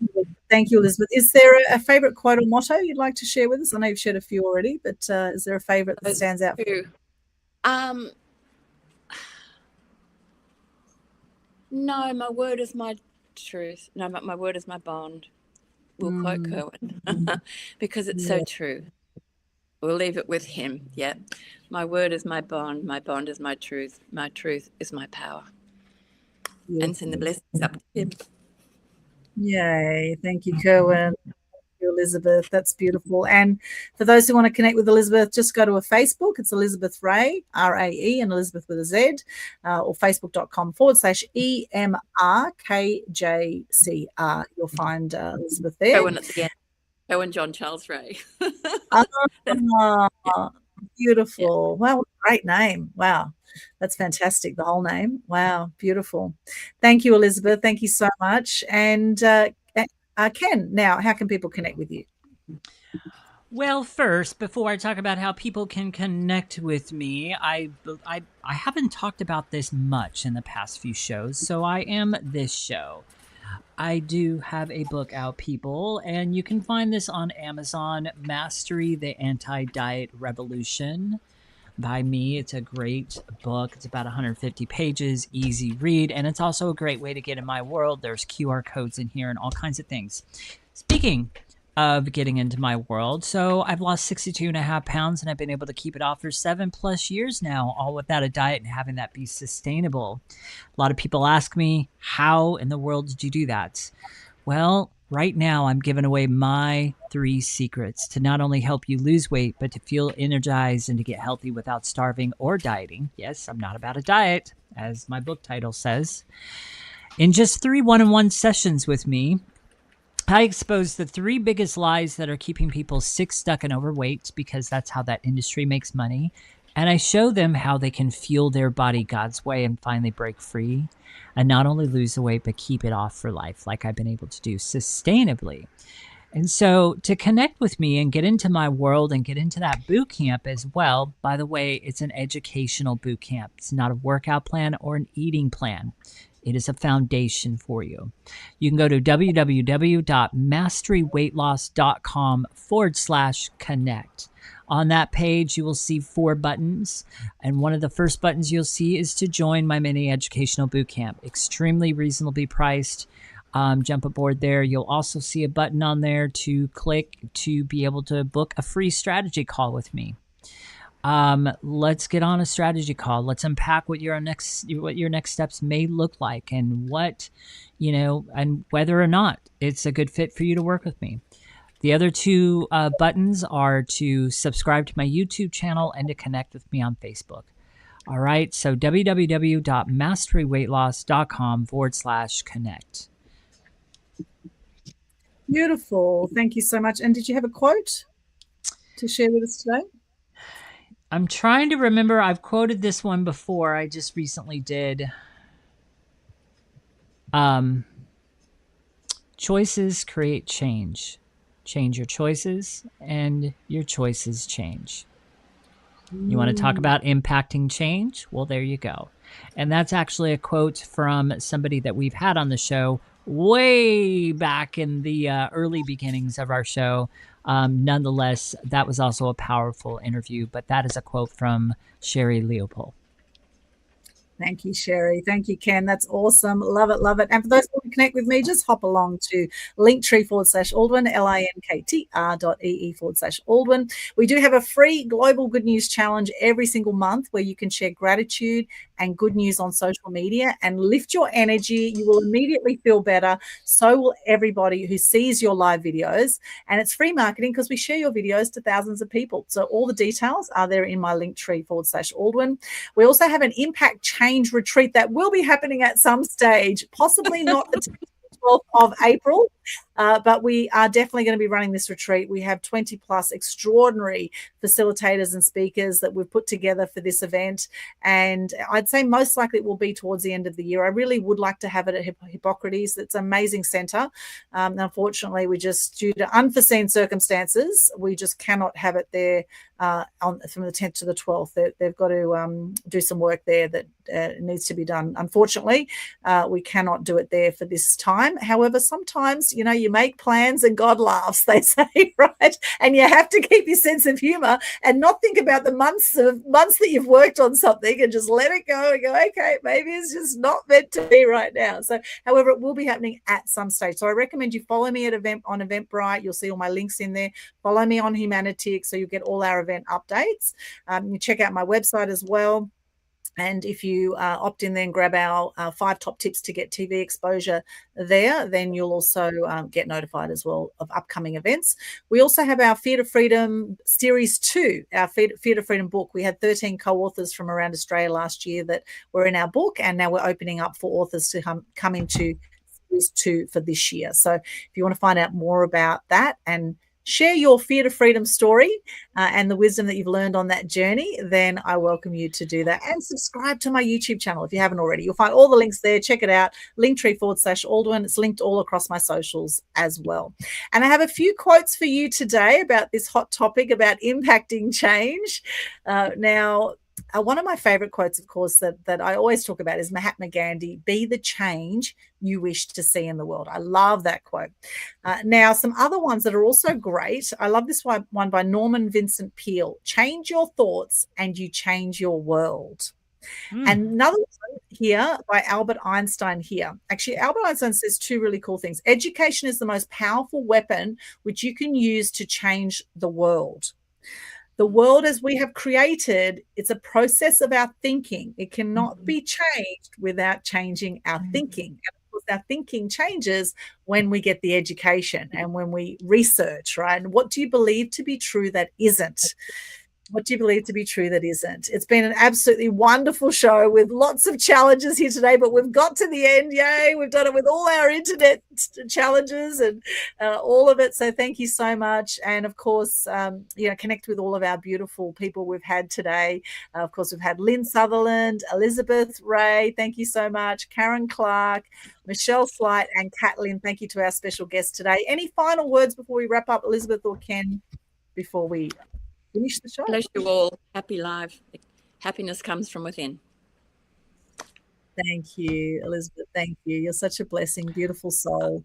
B: you, Elizabeth. Is there a favourite quote or motto you'd like to share with us? I know you've shared a few already, but is there a favourite that stands out for you?
J: No, my word is my truth. No, my word is my bond. We'll quote Kerwin because it's so true. We'll leave it with him. Yeah. My word is my bond is my truth is my power. And send the blessings up to him.
B: Yay. Thank you, Kerwin. Thank you, Elizabeth. That's beautiful. And for those who want to connect with Elizabeth, just go to her Facebook. It's Elizabeth Ray, R-A-E, and Elizabeth with a Z, or facebook.com/EMRKJCR. You'll find Elizabeth there.
J: Kerwin at the end. Kerwin John Charles Ray.
B: Beautiful. Wow, what a great name. Wow. That's fantastic, the whole name. Wow, beautiful. Thank you, Elizabeth. Thank you so much. And Ken, now, how can people connect with you?
A: Well, first, before I talk about how people can connect with me, I haven't talked about this much in the past few shows, so I am this show. I do have a book out, people, and you can find this on Amazon, Mastery the Anti-Diet Revolution by me. It's a great book. It's about 150 pages, easy read, and it's also a great way to get in my world. There's QR codes in here and all kinds of things. Speaking of getting into my world, so I've lost 62.5 pounds, and I've been able to keep it off for 7+ years now, all without a diet and having that be sustainable. A lot of people ask me, how in the world did you do that? Well, right now I'm giving away my 3 secrets to not only help you lose weight, but to feel energized and to get healthy without starving or dieting. Yes, I'm not about a diet, as my book title says. In just 3 one-on-one sessions with me, I expose the 3 biggest lies that are keeping people sick, stuck, and overweight, because that's how that industry makes money. And I show them how they can fuel their body God's way and finally break free and not only lose the weight, but keep it off for life, like I've been able to do sustainably. And so to connect with me and get into my world and get into that boot camp as well, by the way, it's an educational boot camp. It's not a workout plan or an eating plan. It is a foundation for you. You can go to www.masteryweightloss.com/connect. On that page, you will see 4 buttons. And one of the first buttons you'll see is to join my mini educational bootcamp. Extremely reasonably priced. Jump aboard there. You'll also see a button on there to click to be able to book a free strategy call with me. Let's get on a strategy call. Let's unpack what your next steps may look like, and and whether or not it's a good fit for you to work with me. The other 2 buttons are to subscribe to my YouTube channel and to connect with me on Facebook. All right. So www.masteryweightloss.com/connect.
B: Beautiful. Thank you so much. And did you have a quote to share with us today?
A: I'm trying to remember. I've quoted this one before. I just recently did. Choices create change. Change your choices, and your choices change. You want to talk about impacting change? Well, there you go. And that's actually a quote from somebody that we've had on the show way back in the early beginnings of our show. Nonetheless, that was also a powerful interview, but that is a quote from Sherry Leopold.
B: Thank you, Sherry. Thank you, Ken. That's awesome. Love it, love it. And for those who want to connect with me, just hop along to linktree/Aldwyn, linktr.ee/Aldwyn. We do have a free Global Good News Challenge every single month where you can share gratitude and good news on social media and lift your energy. You will immediately feel better. So will everybody who sees your live videos. And it's free marketing because we share your videos to thousands of people. So all the details are there in my linktree/Aldwyn. We also have an impact change retreat that will be happening at some stage, possibly not the 12th of April, but we are definitely going to be running this retreat. We have 20 plus extraordinary facilitators and speakers that we've put together for this event, and I'd say most likely it will be towards the end of the year. I really would like to have it at Hippocrates. It's an amazing centre. Unfortunately, we just, due to unforeseen circumstances, we just cannot have it there from the 10th to the 12th. They've got to do some work there that needs to be done. Unfortunately, we cannot do it there for this time. However, sometimes, you make plans and God laughs, they say, right? And you have to keep your sense of humor and not think about the months that you've worked on something and just let it go and go, okay, maybe it's just not meant to be right now. So, however, it will be happening at some stage. So I recommend you follow me on Eventbrite. You'll see all my links in there. Follow me on Humanitix so you'll get all our event updates. You check out my website as well. And if you opt in there and grab our 5 top tips to get TV exposure there, then you'll also get notified as well of upcoming events. We also have our Fear to Freedom Series 2, our Fear to Freedom book. We had 13 co-authors from around Australia last year that were in our book, and now we're opening up for authors to come into Series 2 for this year. So if you want to find out more about that and share your Fear to Freedom story and the wisdom that you've learned on that journey, then I welcome you to do that. And subscribe to my YouTube channel if you haven't already. You'll find all the links there. Check it out. Linktree/Aldwyn. It's linked all across my socials as well. And I have a few quotes for you today about this hot topic about impacting change. Now, one of my favorite quotes, of course, that I always talk about is Mahatma Gandhi, be the change you wish to see in the world. I love that quote. Now, some other ones that are also great. I love this one by Norman Vincent Peale. Change your thoughts and you change your world. And another one here by Albert Einstein here. Actually, Albert Einstein says two really cool things. Education is the most powerful weapon which you can use to change the world. The world as we have created, it's a process of our thinking. It cannot be changed without changing our thinking. And of course, our thinking changes when we get the education and when we research, right? And what do you believe to be true that isn't? What do you believe to be true that isn't? It's been an absolutely wonderful show with lots of challenges here today, but we've got to the end. Yay, we've done it with all our internet challenges and all of it. So thank you so much. And of course, connect with all of our beautiful people we've had today. Of course, we've had Lin Sutherland, Elizabeth Ray. Thank you so much. Karen Clark, Michelle Sleight and Kat Lynn. Thank you to our special guest today. Any final words before we wrap up, Elizabeth or Ken, before we finish the show?
J: Bless you all. Happy life. Happiness comes from within.
B: Thank you, Elizabeth. Thank you. You're such a blessing. Beautiful soul.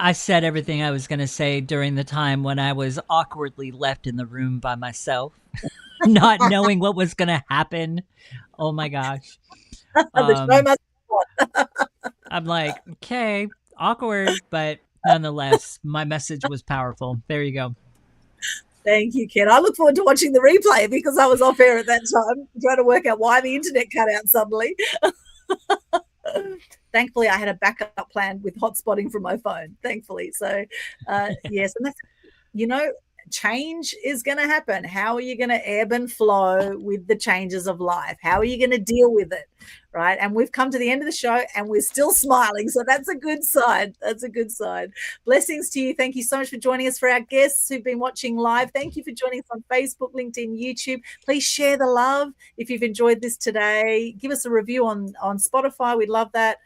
A: I said everything I was going to say during the time when I was awkwardly left in the room by myself, not knowing what was going to happen. Oh, my gosh.
B: The show must go on.
A: I'm like, okay, awkward, but nonetheless, my message was powerful. There you go.
B: Thank you, Ken. I look forward to watching the replay because I was off air at that time, trying to work out why the internet cut out suddenly. Thankfully, I had a backup plan with hotspotting from my phone, thankfully. So, yes, and that's, change is going to happen. How are you going to ebb and flow with the changes of life? How are you going to deal with it? Right. And we've come to the end of the show and we're still smiling. So that's a good sign. That's a good sign. Blessings to you. Thank you so much for joining us. For our guests who've been watching live, thank you for joining us on Facebook, LinkedIn, YouTube. Please share the love if you've enjoyed this today. Give us a review on Spotify. We'd love that.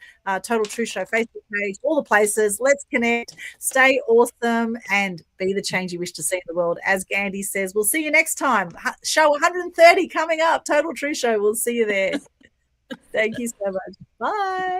B: Total Truth Show Facebook page, all the places. Let's connect. Stay awesome and be the change you wish to see in the world. As Gandhi says, we'll see you next time. Show 130 coming up. Total Truth Show. We'll see you there. Thank you so much. Bye.